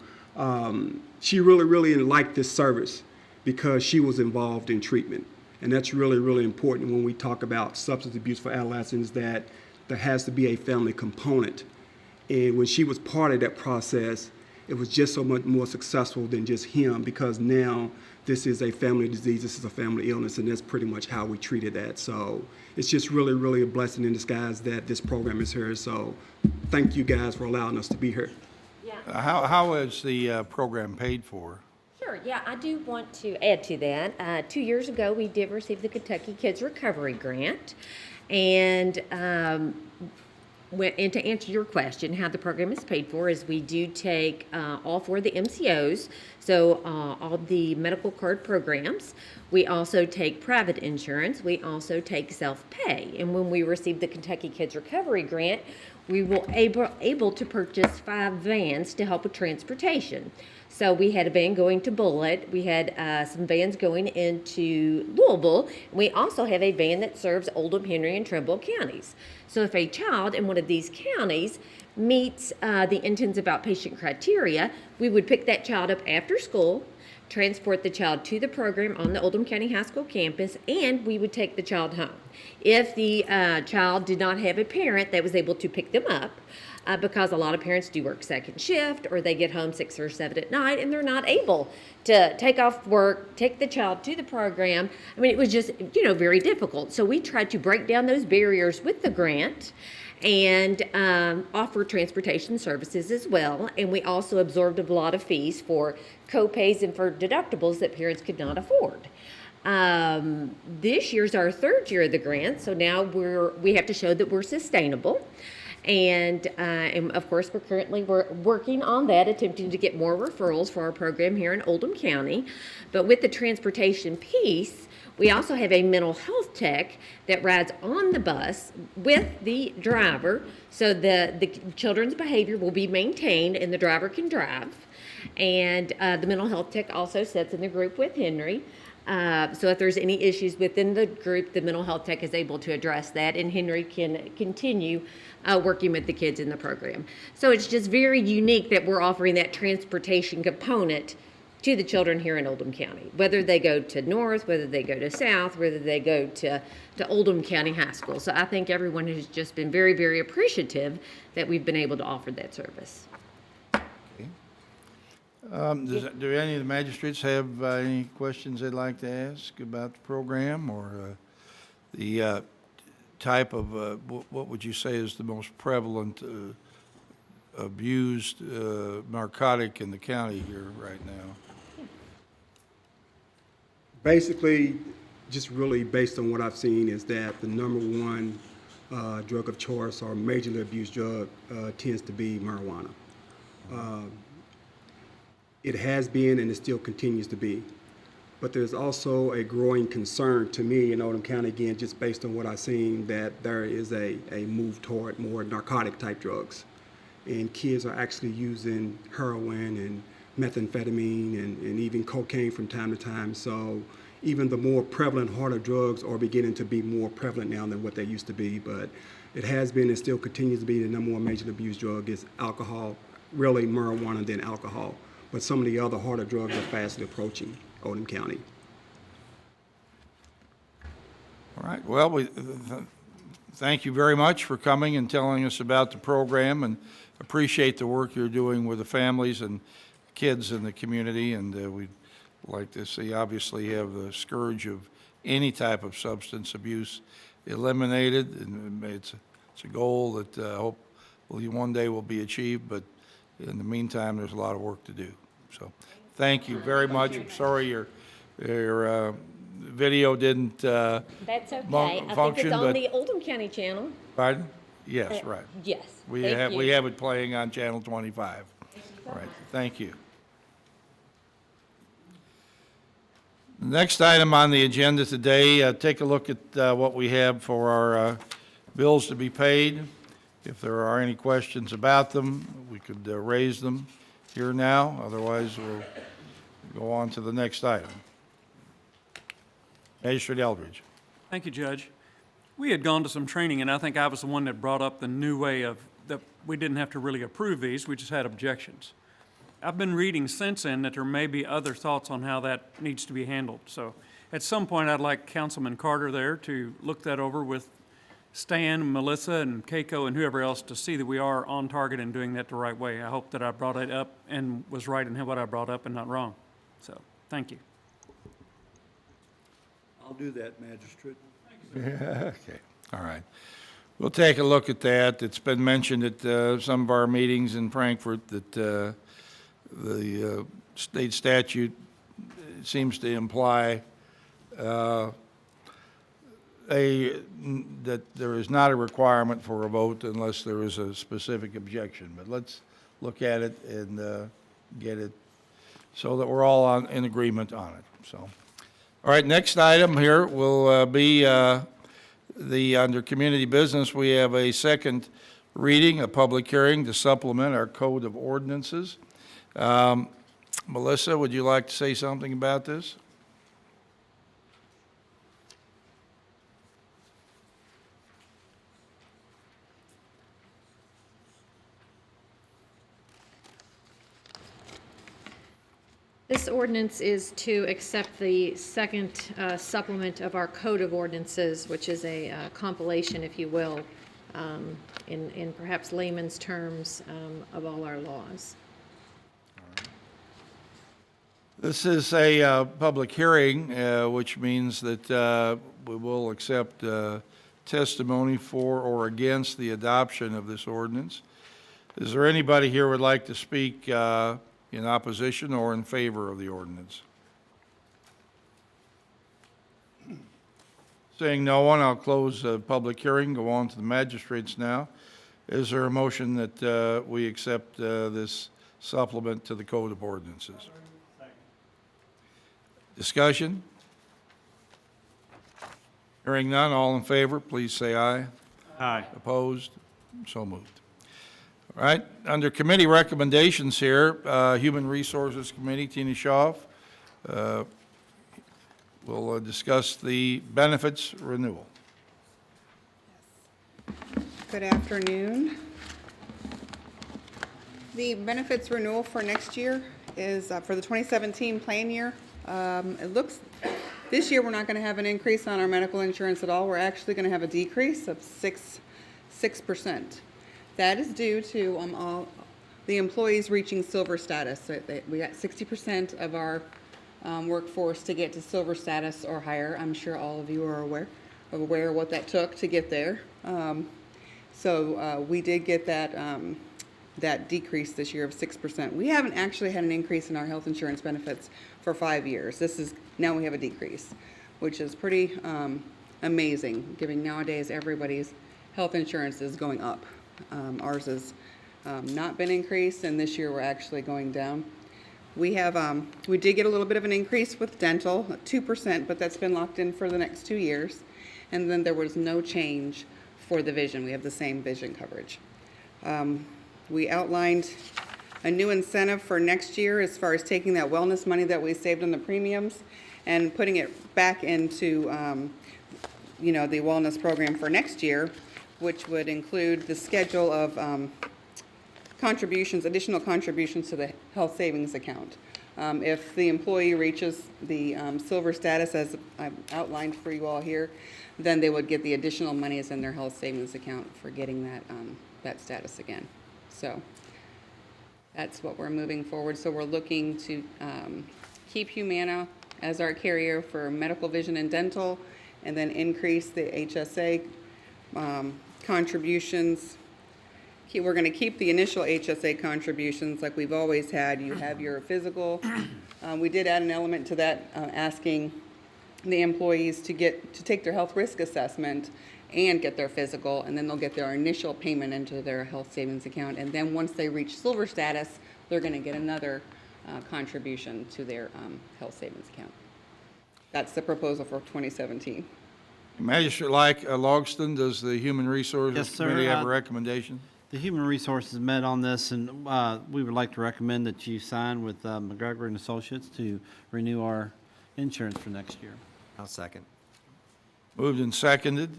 she really, really liked this service because she was involved in treatment. And that's really, really important when we talk about substance abuse for adolescents, that there has to be a family component. And when she was part of that process, it was just so much more successful than just him, because now this is a family disease, this is a family illness, and that's pretty much how we treated that. So it's just really, really a blessing in disguise that this program is here. So thank you guys for allowing us to be here. How is the program paid for? Sure, yeah, I do want to add to that. 2 years ago, we did receive the Kentucky Kids Recovery Grant. And and to answer your question, how the program is paid for is we do take all four of the MCOs, so all the medical card programs. We also take private insurance. We also take self-pay. And when we received the Kentucky Kids Recovery Grant, we were able to purchase 5 vans to help with transportation. So we had a van going to Bullitt. We had some vans going into Louisville. We also have a van that serves Oldham, Henry, and Trumbull counties. So if a child in one of these counties meets the intensive outpatient criteria, we would pick that child up after school, transport the child to the program on the Oldham County High School campus, and we would take the child home. If the child did not have a parent that was able to pick them up, because a lot of parents do work second shift, or they get home 6 or 7 at night and they're not able to take off work, take the child to the program. I mean, it was just, very difficult. So we tried to break down those barriers with the grant and offer transportation services as well. And we also absorbed a lot of fees for co-pays and for deductibles that parents could not afford. This year's our 3rd year of the grant, so now we have to show that we're sustainable. And of course, we're currently working on that, attempting to get more referrals for our program here in Oldham County. But with the transportation piece, we also have a mental health tech that rides on the bus with the driver, so the children's behavior will be maintained and the driver can drive. And the mental health tech also sits in the group with Henry. So if there's any issues within the group, the mental health tech is able to address that, and Henry can continue working with the kids in the program. So it's just very unique that we're offering that transportation component to the children here in Oldham County, whether they go to North, whether they go to South, whether they go to Oldham County High School. So I think everyone has just been very, very appreciative that we've been able to offer that service. Do any of the magistrates have any questions they'd like to ask about the program or the type of, what would you say is the most prevalent abused narcotic in the county here right now? Basically, just really based on what I've seen, is that the number one drug of choice or majorly abused drug tends to be marijuana. It has been and it still continues to be. But there's also a growing concern to me in Oldham County, again, just based on what I've seen, that there is a move toward more narcotic type drugs. And kids are actually using heroin and methamphetamine and even cocaine from time to time. So even the more prevalent, harder drugs are beginning to be more prevalent now than what they used to be. But it has been and still continues to be the number one major abused drug is alcohol, really marijuana, then alcohol. But some of the other harder drugs are fastly approaching Oldham County. All right, well, we thank you very much for coming and telling us about the program, and appreciate the work you're doing with the families and kids in the community. And we'd like to see, obviously, have the scourge of any type of substance abuse eliminated, and it's a goal that hopefully one day will be achieved, but in the meantime, there's a lot of work to do. So thank you very much. I'm sorry your video didn't That's okay. I think function, it's on but- the Oldham County channel. Pardon? Yes, right. Yes. We thank have, you. we have it playing on Channel 25. All right, thank you. The next item on the agenda today, take a look at what we have for our bills to be paid. If there are any questions about them, we could raise them here now. Otherwise, we'll go on to the next item. Magistrate Eldridge. Thank you, Judge. We had gone to some training, and I think I was the one that brought up the new way of that we didn't have to really approve these, we just had objections. I've been reading since then that there may be other thoughts on how that needs to be handled. So at some point, I'd like Councilman Carter there to look that over with Stan, Melissa, and Keiko, and whoever else to see that we are on target and doing that the right way. I hope that I brought it up and was right in what I brought up and not wrong. So, thank you. I'll do that, Magistrate. Okay, all right. We'll take a look at that. It's been mentioned at some of our meetings in Frankfurt that the state statute seems to imply that there is not a requirement for a vote unless there is a specific objection. But let's look at it and get it so that we're all in agreement on it. So, all right, next item here will be under community business. We have a second reading, a public hearing to supplement our code of ordinances. Melissa, would you like to say something about this? This ordinance is to accept the second supplement of our Code of Ordinances, which is a compilation, if you will, in perhaps layman's terms, of all our laws. This is a public hearing, which means that we will accept testimony for or against the adoption of this ordinance. Is there anybody here who would like to speak in opposition or in favor of the ordinance? Seeing no one, I'll close the public hearing, go on to the magistrates now. Is there a motion that we accept this supplement to the Code of Ordinances? Discussion? Hearing none, all in favor, please say aye. Aye. Opposed? So moved. All right, under committee recommendations here, Human Resources Committee, Tina Schaaf, will discuss the benefits renewal. Good afternoon. The benefits renewal for next year is for the 2017 plan year. It looks, this year we're not going to have an increase on our medical insurance at all. We're actually going to have a decrease of 6%. That is due to all the employees reaching silver status. So we got 60% of our workforce to get to silver status or higher. I'm sure all of you are aware of what that took to get there. So we did get that decrease this year of 6%. We haven't actually had an increase in our health insurance benefits for 5 years. Now we have a decrease, which is pretty amazing, given nowadays everybody's health insurance is going up. Ours has not been increased, and this year we're actually going down. We did get a little bit of an increase with dental, 2%, but that's been locked in for the next 2 years. And then there was no change for the vision. We have the same vision coverage. We outlined a new incentive for next year as far as taking that wellness money that we saved on the premiums and putting it back into, the wellness program for next year, which would include the schedule of additional contributions to the health savings account. If the employee reaches the silver status, as I've outlined for you all here, then they would get the additional monies in their health savings account for getting that status again. So that's what we're moving forward. So we're looking to keep Humana as our carrier for medical, vision, and dental, and then increase the HSA contributions. We're going to keep the initial HSA contributions like we've always had. You have your physical. We did add an element to that, asking the employees to take their health risk assessment and get their physical, and then they'll get their initial payment into their health savings account. And then once they reach silver status, they're going to get another contribution to their health savings account. That's the proposal for 2017. Magistrate Logston, does the Human Resources Yes, sir. Committee have a recommendation? The Human Resources met on this, and we would like to recommend that you sign with McGregor and Associates to renew our insurance for next year. I'll second. Moved and seconded.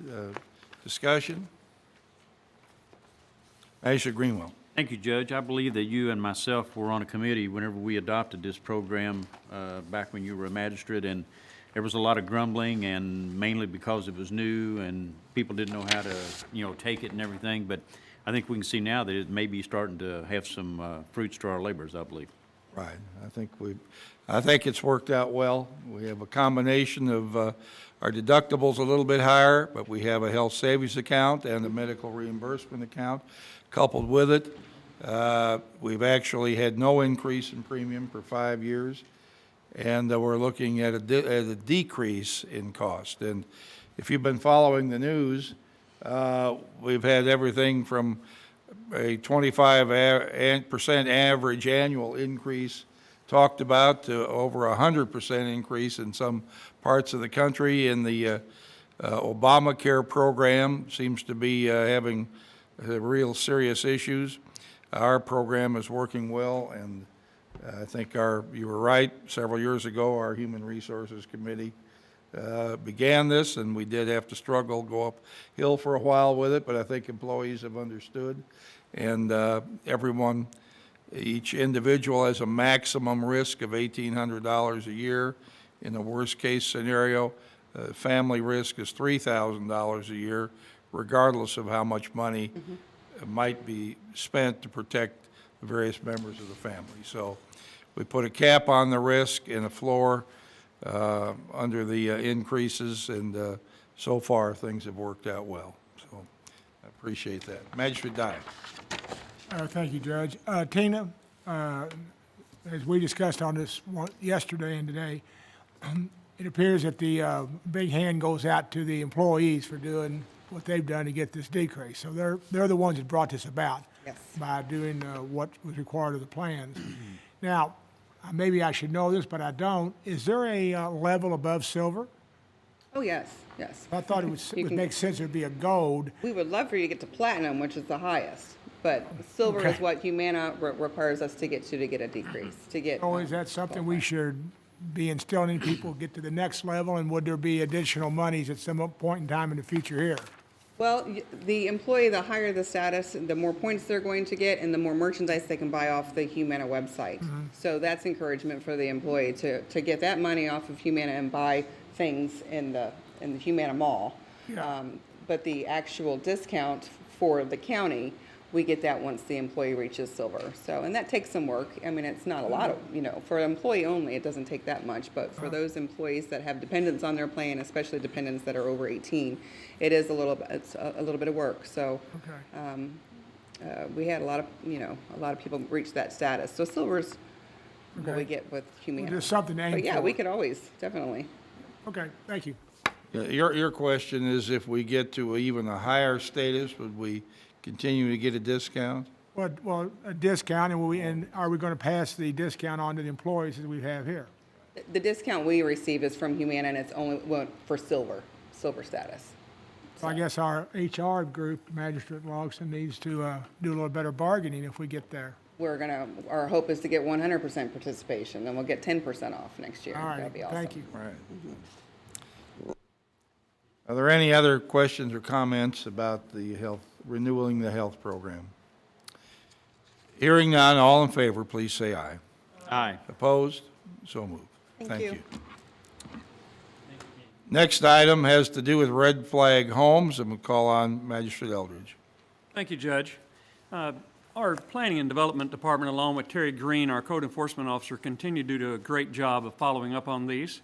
Discussion? Magistrate Greenwell. Thank you, Judge. I believe that you and myself were on a committee whenever we adopted this program back when you were a magistrate, and there was a lot of grumbling, and mainly because it was new and people didn't know how to, take it and everything. But I think we can see now that it may be starting to have some fruits to our labors, I believe. Right. I think it's worked out well. We have a combination of our deductibles a little bit higher, but we have a health savings account and a medical reimbursement account coupled with it. We've actually had no increase in premium for 5 years, and we're looking at a decrease in cost. And if you've been following the news, we've had everything from a 25% average annual increase talked about to over 100% increase in some parts of the country. And the Obamacare program seems to be having real serious issues. Our program is working well, and I think you were right, several years ago, our Human Resources Committee began this, and we did have to struggle, go uphill for a while with it, but I think employees have understood. And everyone, each individual has a maximum risk of $1,800 a year. In the worst-case scenario, family risk is $3,000 a year, regardless of how much money might be spent to protect the various members of the family. So we put a cap on the risk and a floor under the increases, and so far, things have worked out well. So I appreciate that. Magistrate Dye. Thank you, Judge. Tina, as we discussed on this yesterday and today, it appears that the big hand goes out to the employees for doing what they've done to get this decrease. So they're the ones that brought this about. Yes. By doing what was required of the plans. Now, maybe I should know this, but I don't. Is there a level above silver? Oh, yes, yes. I thought it would make sense there'd be a gold. We would love for you to get to platinum, which is the highest, but silver is what Humana requires us to get a decrease, to get. Oh, is that something we should be instilling in people, get to the next level, and would there be additional monies at some point in time in the future here? Well, the employee, the higher the status, the more points they're going to get, and the more merchandise they can buy off the Humana website. So that's encouragement for the employee to get that money off of Humana and buy things in the Humana Mall. Yeah. But the actual discount for the county, we get that once the employee reaches silver. So, and that takes some work. I mean, it's not a lot of, for an employee only, it doesn't take that much. But for those employees that have dependents on their plan, especially dependents that are over 18, it's a little bit of work. So, we had a lot of people reach that status. So silver's what we get with Humana. Well, there's something to aim But yeah, for. we could always, definitely. Okay, thank you. Your question is, if we get to even a higher status, would we continue to get a discount? Well, a discount, and are we going to pass the discount on to the employees as we have here? The discount we receive is from Humana, and it's only for silver status. So I guess our HR group, Magistrate Logson, needs to do a little better bargaining if we get there. Our hope is to get 100% participation, then we'll get 10% off next year. All right, That'd be awesome. thank you. Right. Are there any other questions or comments about the renewing the health program? Hearing none, all in favor, please say aye. Aye. Opposed? So moved. Thank you. Next item has to do with red flag homes, and we'll call on Magistrate Eldridge. Thank you, Judge. Our Planning and Development Department, along with Terry Green, our Code Enforcement Officer, continue to do a great job of following up on these.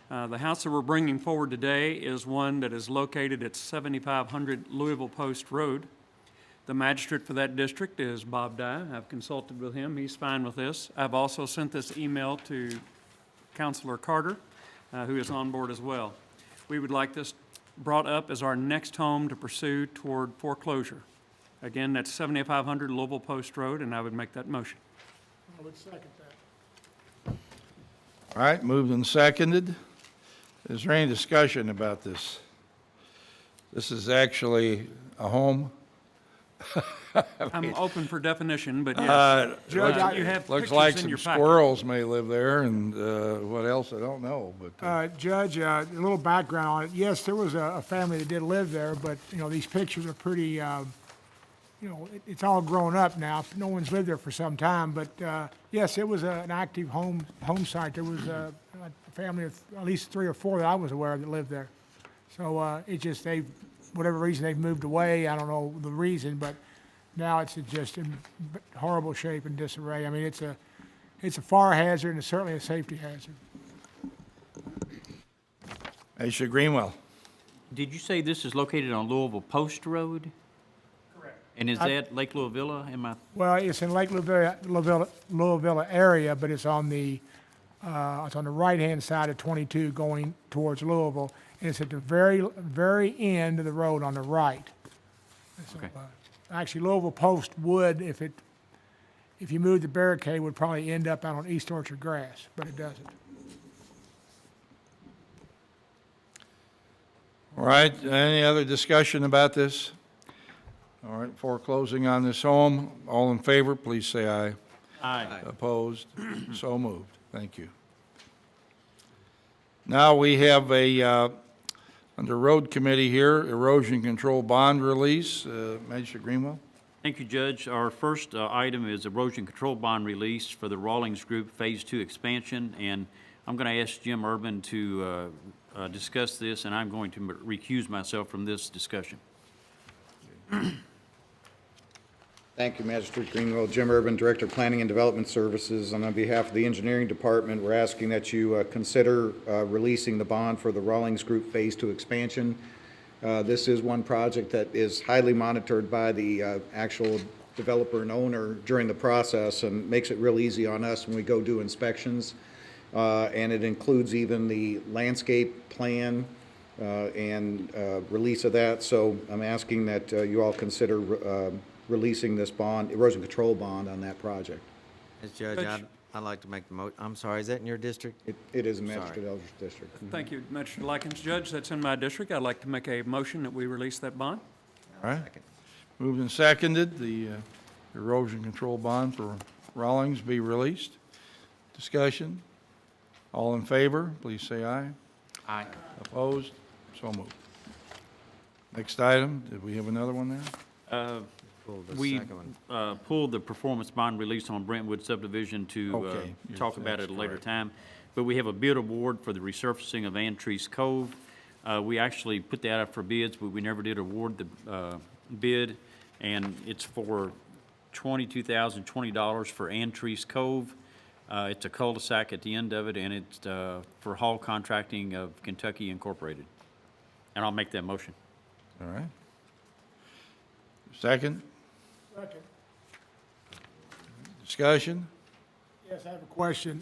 The house that we're bringing forward today is one that is located at 7500 Louisville Post Road. The magistrate for that district is Bob Dye. I've consulted with him. He's fine with this. I've also sent this email to Councilor Carter, who is on board as well. We would like this brought up as our next home to pursue toward foreclosure. Again, that's 7500 Louisville Post Road, and I would make that motion. I would second that. All right, moved and seconded. Is there any discussion about this? This is actually a home. I'm open for definition, but Uh, yes. Judge, you have Looks pictures like in some your packet. squirrels may live there, and what else, I don't know, but. Judge, a little background on it. Yes, there was a family that did live there, but, these pictures are pretty, it's all grown up now. No one's lived there for some time, but, yes, it was an active home site. There was a family of at least 3 or 4 that I was aware of that lived there. So, whatever reason, they've moved away. I don't know the reason, but now it's just in horrible shape and disarray. I mean, it's it's a fire hazard and it's certainly a safety hazard. Mr. Greenwell. Did you say this is located on Louisville Post Road? Correct. And is that Lake Louisville? Am I, Well, it's in Lake Louisville area, but it's on the right-hand side of 22 going towards Louisville, and it's at the very end of the road on the right. So, Okay. Actually, Louisville Post would, if you moved the barricade, would probably end up out on East Orchard grass, but it doesn't. All right, any other discussion about this? All right, before closing on this home, all in favor, please say aye. Aye. Opposed? So moved. Thank you. Now we have under Road Committee here, erosion control bond release. Magistrate Greenwell? Thank you, Judge. Our first item is erosion control bond release for the Rawlings Group Phase 2 expansion, and I'm going to ask Jim Urban to discuss this, and I'm going to recuse myself from this discussion. Thank you, Magistrate Greenwell. Jim Urban, Director of Planning and Development Services. And on behalf of the Engineering Department, we're asking that you consider releasing the bond for the Rawlings Group Phase 2 expansion. This is one project that is highly monitored by the actual developer and owner during the process and makes it real easy on us when we go do inspections. And it includes even the landscape plan and release of that. So I'm asking that you all consider releasing this bond, erosion control bond on that project. As Judge, I'd like to make the I'm sorry, is that in your district? It is in Magistrate Eldridge District. Thank you, Magistrate Likens. Judge, that's in my district. I'd like to make a motion that we release that bond. All right. Moved and seconded, the erosion control bond for Rawlings be released. Discussion? All in favor, please say aye. Aye. Opposed? So moved. Next item, did we have another one there? We pulled the performance bond release on Brentwood subdivision to Okay. talk about it at a later correct. time. But we have a bid award for the resurfacing of Antrees Cove. We actually put that out for bids, but we never did award the bid. And it's for $22,020 for Antrees Cove. It's a cul-de-sac at the end of it, and it's for Hall Contracting of Kentucky Incorporated. And I'll make that motion. All right. Second? Second. Discussion? Yes, I have a question.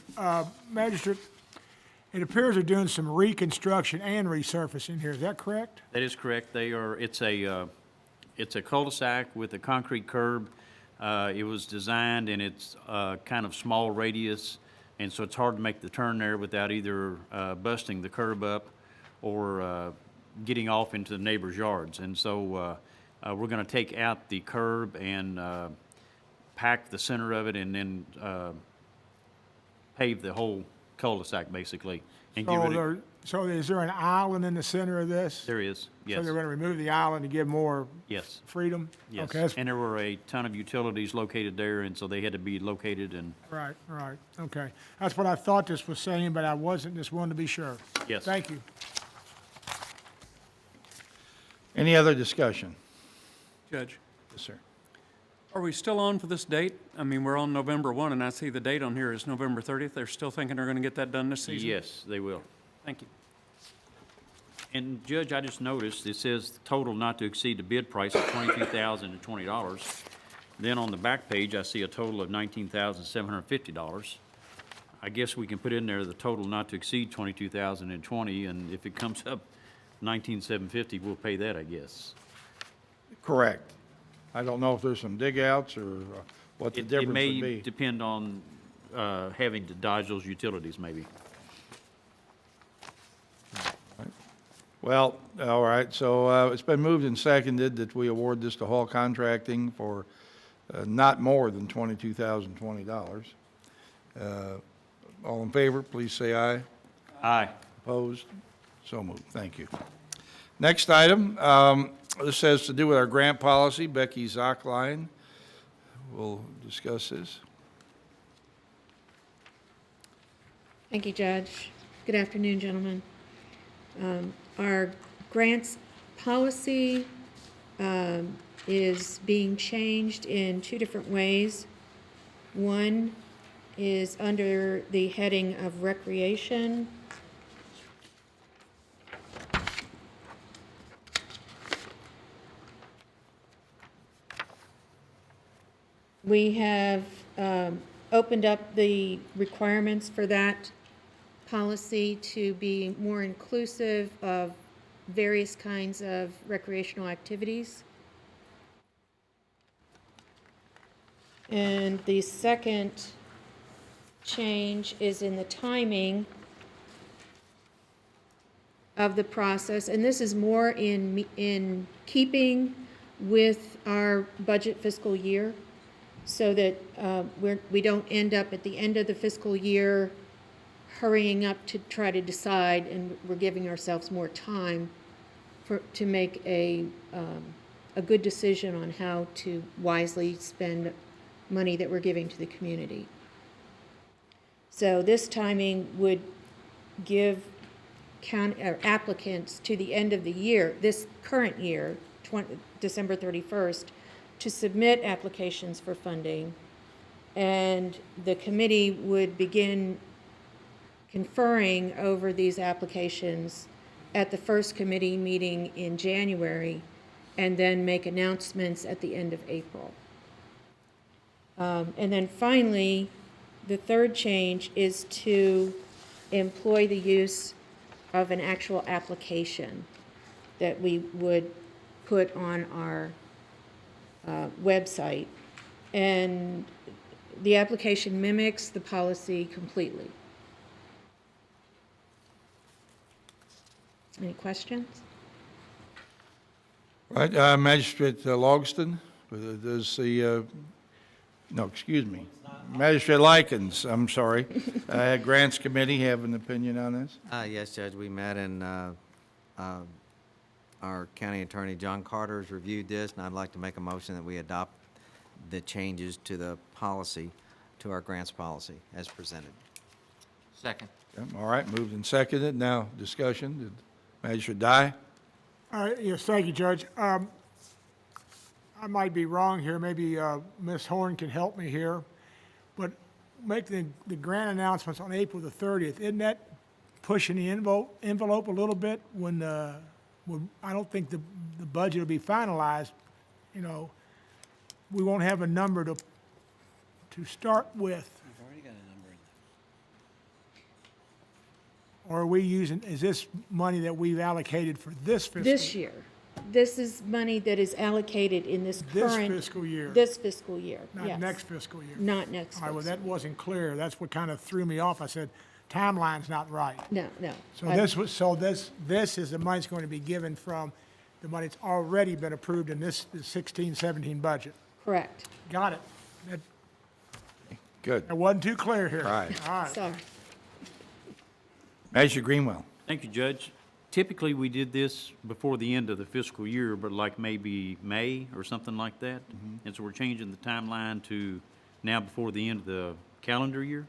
Magistrate, it appears they're doing some reconstruction and resurfacing here. Is that correct? That is correct. It's a cul-de-sac with a concrete curb. It was designed and it's kind of small radius, and so it's hard to make the turn there without either busting the curb up or getting off into the neighbors' yards. And so we're going to take out the curb and pack the center of it and then pave the whole cul-de-sac basically. And get rid of, So is there an island in the center of this? there is, yes. So they're going to remove the island to give more Yes. freedom? Yes, Okay, that's and there were a ton of utilities located there, and so they had to be located, and right, okay. That's what I thought this was saying, but I wasn't, just wanted to be sure. yes. Thank you. Any other discussion? Judge, Yes, sir. are we still on for this date? I mean, we're on November 1, and I see the date on here is November 30th. They're still thinking they're going to get that done this season? Yes, they will. Thank you. And Judge, I just noticed, it says total not to exceed the bid price of $22,020. Then on the back page, I see a total of $19,750. I guess we can put in there the total not to exceed $22,020, and if it comes up $19,750, we'll pay that, I guess. Correct. I don't know if there's some dig outs or what the It difference would may be. depend on having to dodge those utilities, maybe. Well, all right, so it's been moved and seconded that we award this to Hall Contracting for not more than $22,020. All in favor, please say aye. Aye. Opposed? So moved. Thank you. Next item, this has to do with our grant policy. Becky Zockline will discuss this. Thank you, Judge. Good afternoon, gentlemen. Our grants policy is being changed in two different ways. One is under the heading of recreation. We have opened up the requirements for that policy to be more inclusive of various kinds of recreational activities. And the second change is in the timing of the process, and this is more in keeping with our budget fiscal year, so that we don't end up at the end of the fiscal year hurrying up to try to decide, and we're giving ourselves more time to make a good decision on how to wisely spend money that we're giving to the community. So this timing would give applicants to the end of the year, this current year, December 31st, to submit applications for funding, and the committee would begin conferring over these applications at the first committee meeting in January, and then make announcements at the end of April. And then finally, the third change is to employ the use of an actual application that we would put on our website. And the application mimics the policy completely. Any questions? Right, Magistrate Logston, does the, no, excuse me, Magistrate Likens, I'm sorry, Grants Committee have an opinion on this? Yes, Judge, we met and our county attorney, John Carter, has reviewed this, and I'd like to make a motion that we adopt the changes to the policy, to our grants policy as presented. Second. All right, moved and seconded, now discussion, did Magistrate Dye? Yes, thank you, Judge. I might be wrong here, maybe Ms. Horn can help me here, but make the grant announcements on April the 30th. Isn't that pushing the envelope a little bit when I don't think the budget will be finalized, you know, we won't have a number to start with. We've already got a number in there. Or are we using, is this money that we've allocated for this fiscal? This year. This is money that is allocated in this current. This fiscal year? This fiscal year, Not yes. next fiscal year? Not next All right, well, fiscal. that wasn't clear. That's what kind of threw me off. I said, timeline's not right. No. So this is the money that's going to be given from the money that's already been approved in this 16-17 budget. Correct. Got it. Good, That wasn't too clear here. all right. All right. Sorry. Magistrate Greenwell? Thank you, Judge. Typically, we did this before the end of the fiscal year, but like maybe May or something like that. And so we're changing the timeline to now before the end of the calendar year?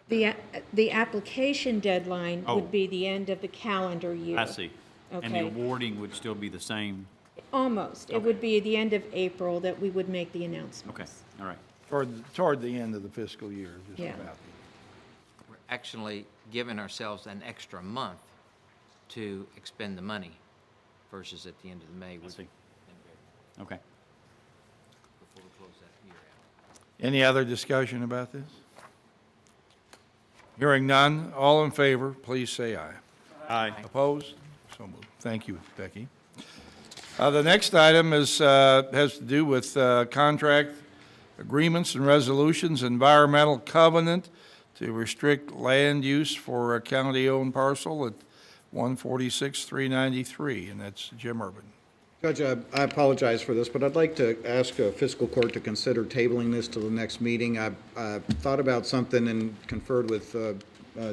The application deadline Oh. would be the end of the calendar year. I see. And the Okay. awarding would still be the same? Almost. It would be the end of April that we would make the announcements. Okay, all right. Toward the end of the fiscal year, just Yeah. about. We're actually giving ourselves an extra month to expend the money versus at the end of the May. I see. Okay. Before we close that year out. Any other discussion about this? Hearing none, all in favor, please say aye. Aye. Opposed? So moved. Thank you, Becky. The next item is, has to do with contract agreements and resolutions, environmental covenant to restrict land use for a county-owned parcel at 146-393, and that's Jim Urban. Judge, I apologize for this, but I'd like to ask fiscal court to consider tabling this to the next meeting. I thought about something and conferred with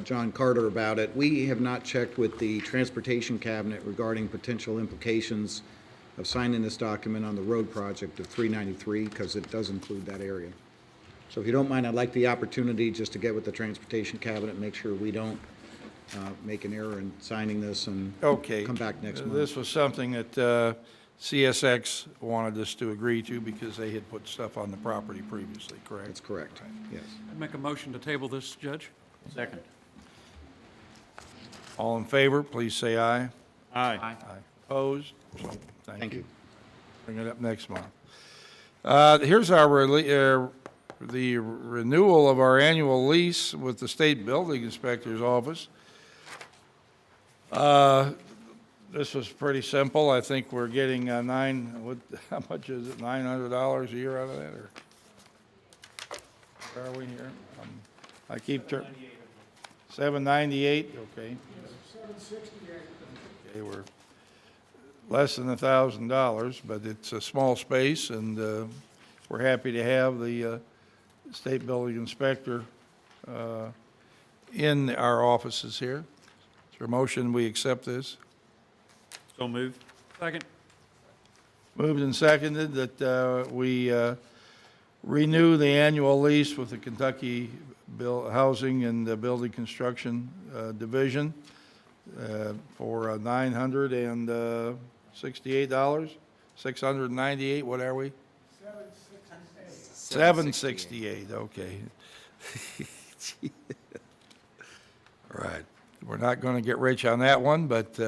John Carter about it. We have not checked with the Transportation Cabinet regarding potential implications of signing this document on the road project of 393, because it does include that area. So if you don't mind, I'd like the opportunity just to get with the Transportation Cabinet and make sure we don't make an error in signing this and Okay. come back next month. This was something that CSX wanted us to agree to because they had put stuff on the property previously, correct? That's correct, yes. I'd make a motion to table this, Judge. Second. All in favor, please say aye. Aye. Opposed? So, Thank thank you. you. Bring it up next month. Here's the renewal of our annual lease with the State Building Inspector's Office. This was pretty simple. I think we're getting how much is it, $900 a year out of that, or? Where are we here? I keep $798, okay. Okay, we're less than $1,000, but it's a small space, and we're happy to have the State Building Inspector in our offices here. Is there a motion we accept this? So moved. Second. Moved and seconded that we renew the annual lease with the Kentucky Housing and Building Construction Division for $968, $698, what are we? $768, okay. All right. We're not going to get rich on that one, but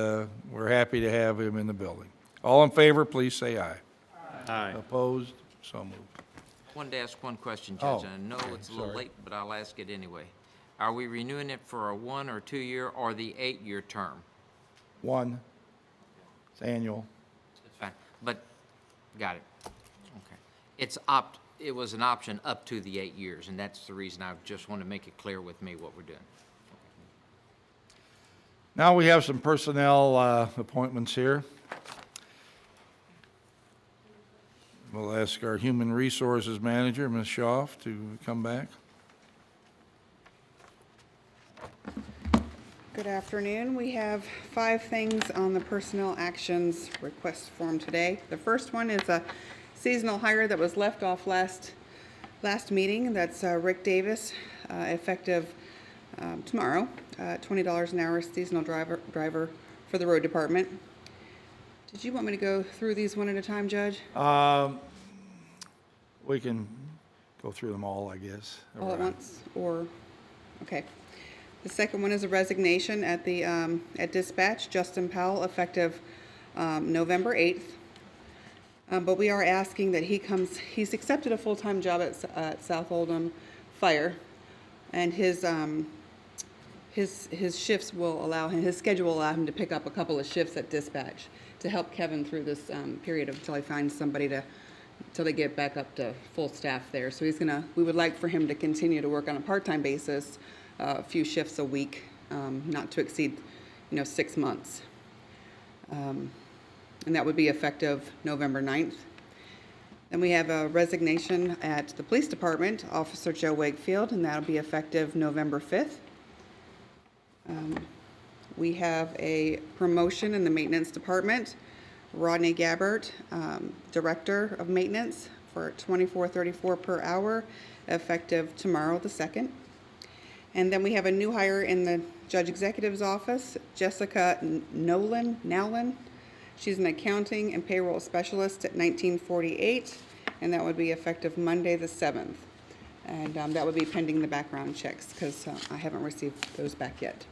we're happy to have him in the building. All in favor, please say aye. Aye. Opposed? So moved. I wanted to ask one question, Judge, and I know okay, it's a little sorry. late, but I'll ask it anyway. Are we renewing it for a 1 or 2 year or the 8-year term? One. It's annual. That's fine, but, got it. Okay. It was an option up to the 8 years, and that's the reason I just want to make it clear with me what we're doing. Now we have some personnel appointments here. We'll ask our Human Resources Manager, Ms. Schaaf, to come back. Good afternoon. We have 5 things on the personnel actions request form today. The first one is a seasonal hire that was left off last meeting. That's Rick Davis, effective tomorrow, $20 an hour, seasonal driver for the road department. Did you want me to go through these one at a time, Judge? We can go through them all, I guess. All at once, or, okay. The second one is a resignation at dispatch, Justin Powell, effective November 8th. But we are asking that he's accepted a full-time job at South Oldham Fire, and his shifts will allow him, his schedule will allow him to pick up a couple of shifts at dispatch to help Kevin through this period until he finds somebody till they get back up to full staff there. So we would like for him to continue to work on a part-time basis, a few shifts a week, not to exceed, 6 months. And that would be effective November 9th. Then we have a resignation at the police department, Officer Joe Wakefield, and that'll be effective November 5th. We have a promotion in the maintenance department, Rodney Gabbert, Director of Maintenance, for $24.34 per hour, effective tomorrow, the 2nd. And then we have a new hire in the Judge Executive's office, Jessica Nowlin. She's an accounting and payroll specialist at 1948, and that would be effective Monday, the 7th. And that would be pending the background checks, because I haven't received those back yet.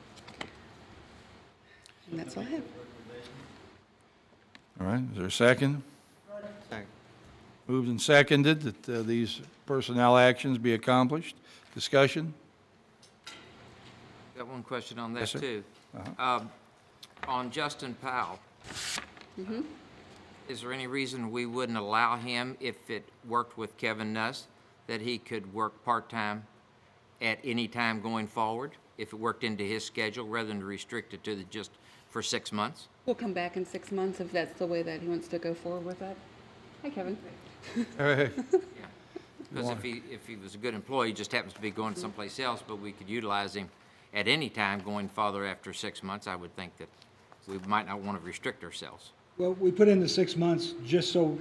And that's all I have. All right, is there a second? Second. Moved and seconded that these personnel actions be accomplished. Discussion? Got one question on that, Yes, sir. too. Uh-huh. On Justin Powell, is there any reason we wouldn't allow him, if it worked with Kevin Nuss, that he could work part-time at any time going forward, if it worked into his schedule, rather than restrict it to just for 6 months? We'll come back in 6 months if that's the way that he wants to go forward with that. Hi, Kevin. Because if he was a good employee, he just happens to be going someplace else, but we could utilize him at any time going farther after 6 months, I would think that we might not want to restrict ourselves. Well, we put in the 6 months just so,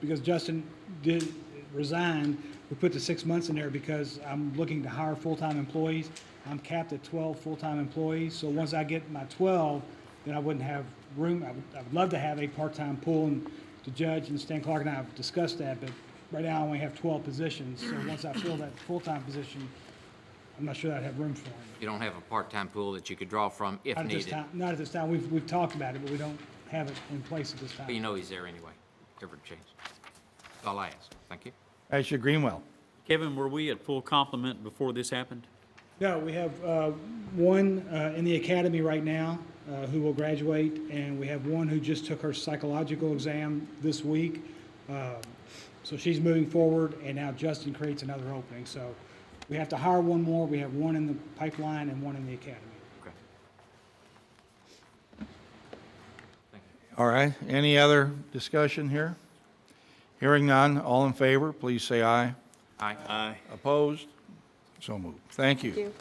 because Justin did resign, we put the 6 months in there because I'm looking to hire full-time employees. I'm capped at 12 full-time employees, so once I get my 12, then I wouldn't have room, I would love to have a part-time pool, and the judge and Stan Clark and I have discussed that, but right now I only have 12 positions, so once I fill that full-time position, I'm not sure that I'd have room for him. You don't have a part-time pool that you could draw from if Not at this needed. time, not at this time. We've talked about it, but we don't have it in place at this time. But you know he's there anyway, ever change. That's all I ask. Thank you. Commissioner Greenwell. Kevin, were we at full complement before this happened? No, we have one in the academy right now who will graduate, and we have one who just took her psychological exam this week. So she's moving forward, and now Justin creates another opening. So we have to hire one more. We have one in the pipeline and one in the academy. Okay. All right, any other discussion here? Hearing none, all in favor, please say aye. Aye. Aye. Opposed? So moved. Thank you.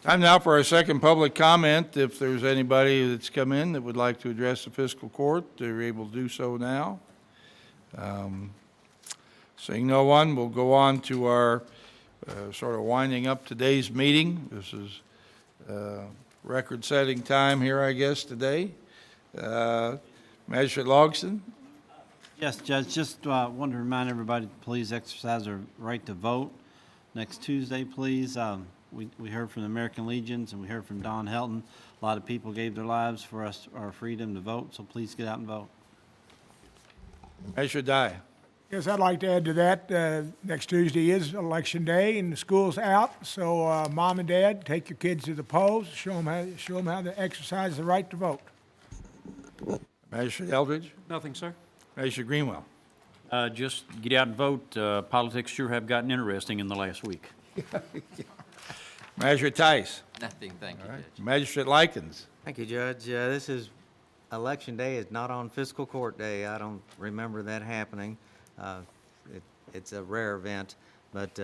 Time now for our second public comment. If there's anybody that's come in that would like to address the fiscal court, they're able to do so now. Seeing no one, we'll go on to our sort of winding up today's meeting. This is record-setting time here, I guess, today. Magistrate Logston? Yes, Judge, just want to remind everybody to please exercise their right to vote. Next Tuesday, please. We heard from the American Legions and we heard from Don Helton. A lot of people gave their lives for us, our freedom to vote, so please get out and vote. Magistrate Dye? Yes, I'd like to add to that, next Tuesday is Election Day and the school's out, so Mom and Dad, take your kids to the polls, show them how to exercise the right to vote. Magistrate Eldridge? Nothing, sir. Magistrate Greenwell? Just get out and vote. Politics sure have gotten interesting in the last week. Magistrate Tice? Nothing, thank you, Judge. Magistrate Likens? Thank you, Judge. This is, Election Day is not on fiscal court day. I don't remember that happening. It's a rare event, but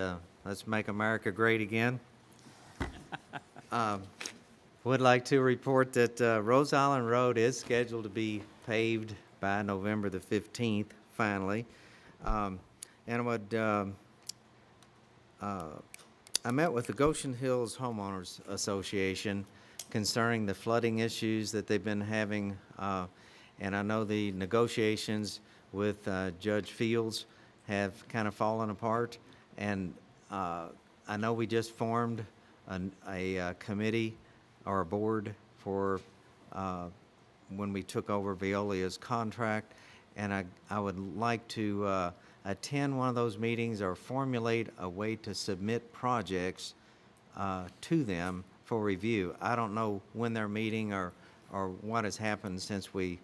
let's make America great again. Would like to report that Rose Island Road is scheduled to be paved by November the 15th, finally. I met with the Goshen Hills Homeowners Association concerning the flooding issues that they've been having, and I know the negotiations with Judge Fields have kind of fallen apart, and I know we just formed a committee or a board for when we took over Veolia's contract, and I would like to attend one of those meetings or formulate a way to submit projects to them for review. I don't know when they're meeting or what has happened since we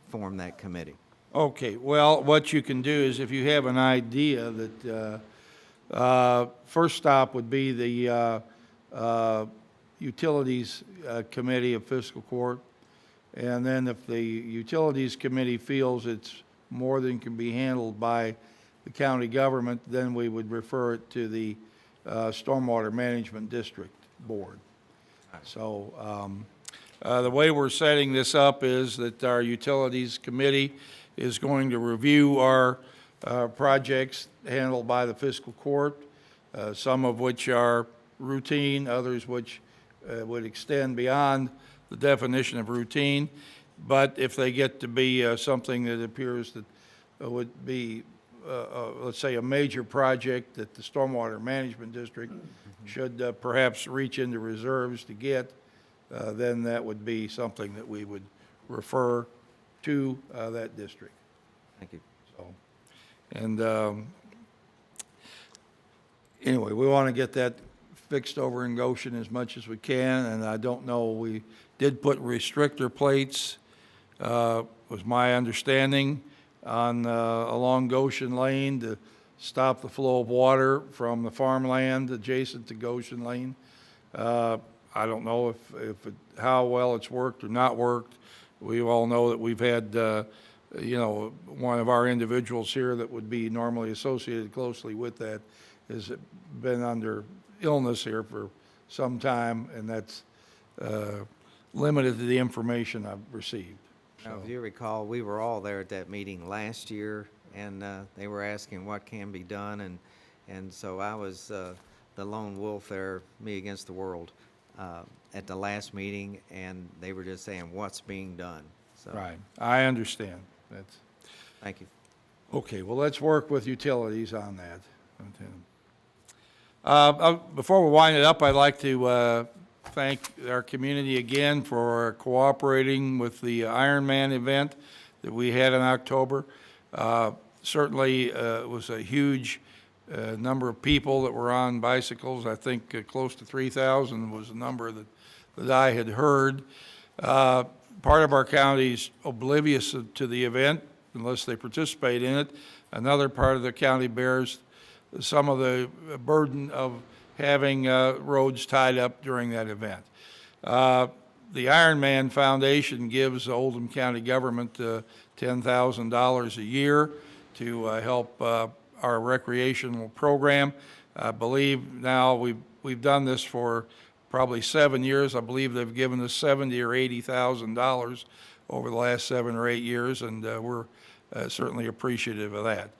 formed that committee. Okay, well, what you can do is if you have an idea that first stop would be the Utilities Committee of Fiscal Court. And then if the Utilities Committee feels it's more than can be handled by the county government, then we would refer it to the Stormwater Management District Board. So the way we're setting this up is that our Utilities Committee is going to review our projects handled by the Fiscal Court, some of which are routine, others which would extend beyond the definition of routine. But if they get to be something that appears that would be, let's say, a major project that the Stormwater Management District should perhaps reach into reserves to get, then that would be something that we would refer to that district. Thank you. So, and anyway, we want to get that fixed over in Goshen as much as we can, and I don't know, we did put restrictor plates, was my understanding, on along Goshen Lane to stop the flow of water from the farmland adjacent to Goshen Lane. I don't know how well it's worked or not worked. We all know that we've had, one of our individuals here that would be normally associated closely with that has been under illness here for some time, and that's limited to the information I've received. Now, if you recall, we were all there at that meeting last year, and they were asking what can be done, and so I was the lone wolf there, me against the world. at the last meeting, and they were just saying, what's being done? So, Right, I understand. That's, thank you. okay, well, let's work with utilities on that. Okay. Before we wind it up, I'd like to thank our community again for cooperating with the Ironman event that we had in October. Certainly, it was a huge number of people that were on bicycles. I think close to 3,000 was the number that I had heard. Part of our county is oblivious to the event unless they participate in it. Another part of the county bears some of the burden of having roads tied up during that event. The Ironman Foundation gives the Oldham County government $10,000 a year to help our recreational program. I believe now we've done this for probably 7 years. I believe they've given us $70,000 or $80,000 over the last 7 or 8 years, and we're certainly appreciative of that.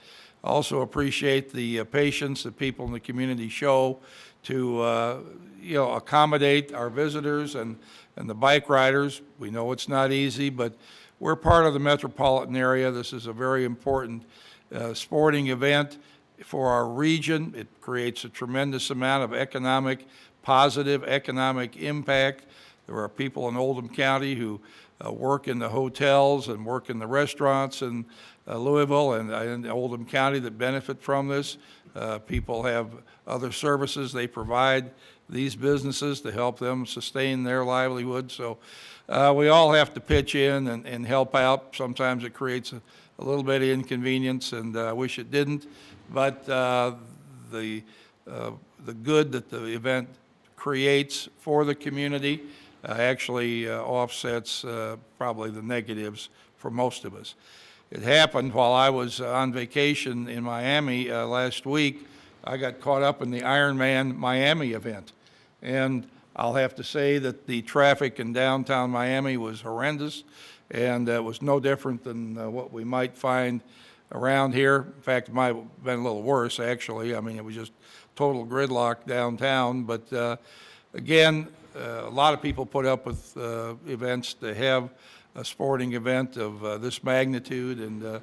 Also appreciate the patience that people in the community show to accommodate our visitors and the bike riders. We know it's not easy, but we're part of the metropolitan area. This is a very important sporting event for our region. It creates a tremendous amount of positive economic impact. There are people in Oldham County who work in the hotels and work in the restaurants in Louisville and Oldham County that benefit from this. People have other services they provide these businesses to help them sustain their livelihood. So we all have to pitch in and help out. Sometimes it creates a little bit of inconvenience, and I wish it didn't. But the good that the event creates for the community actually offsets probably the negatives for most of us. It happened while I was on vacation in Miami last week. I got caught up in the Ironman Miami event. And I'll have to say that the traffic in downtown Miami was horrendous, and it was no different than what we might find around here. In fact, it might have been a little worse, actually. I mean, it was just total gridlock downtown. But again, a lot of people put up with events to have a sporting event of this magnitude, and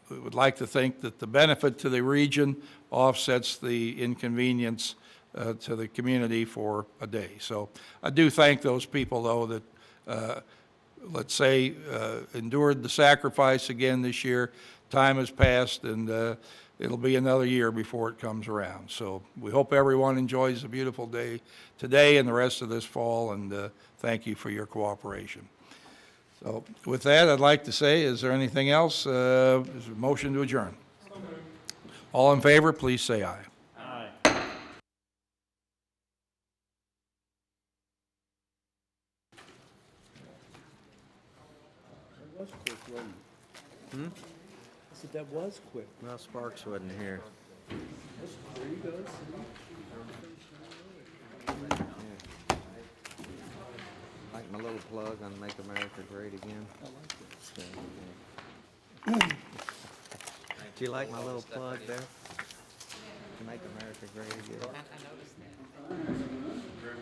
we would like to think that the benefit to the region offsets the inconvenience to the community for a day. So I do thank those people, though, that, let's say, endured the sacrifice again this year. Time has passed, and it'll be another year before it comes around. So we hope everyone enjoys a beautiful day today and the rest of this fall, and thank you for your cooperation. So with that, I'd like to say, is there anything else? Is there a motion to adjourn? All in favor, please say aye. Aye. That was quick, wasn't it? I said that was quick. Well, Sparks wasn't here. There you go. Like my little plug on Make America Great Again. I like So, do you like my little plug there? To Make America Great Again. I noticed that.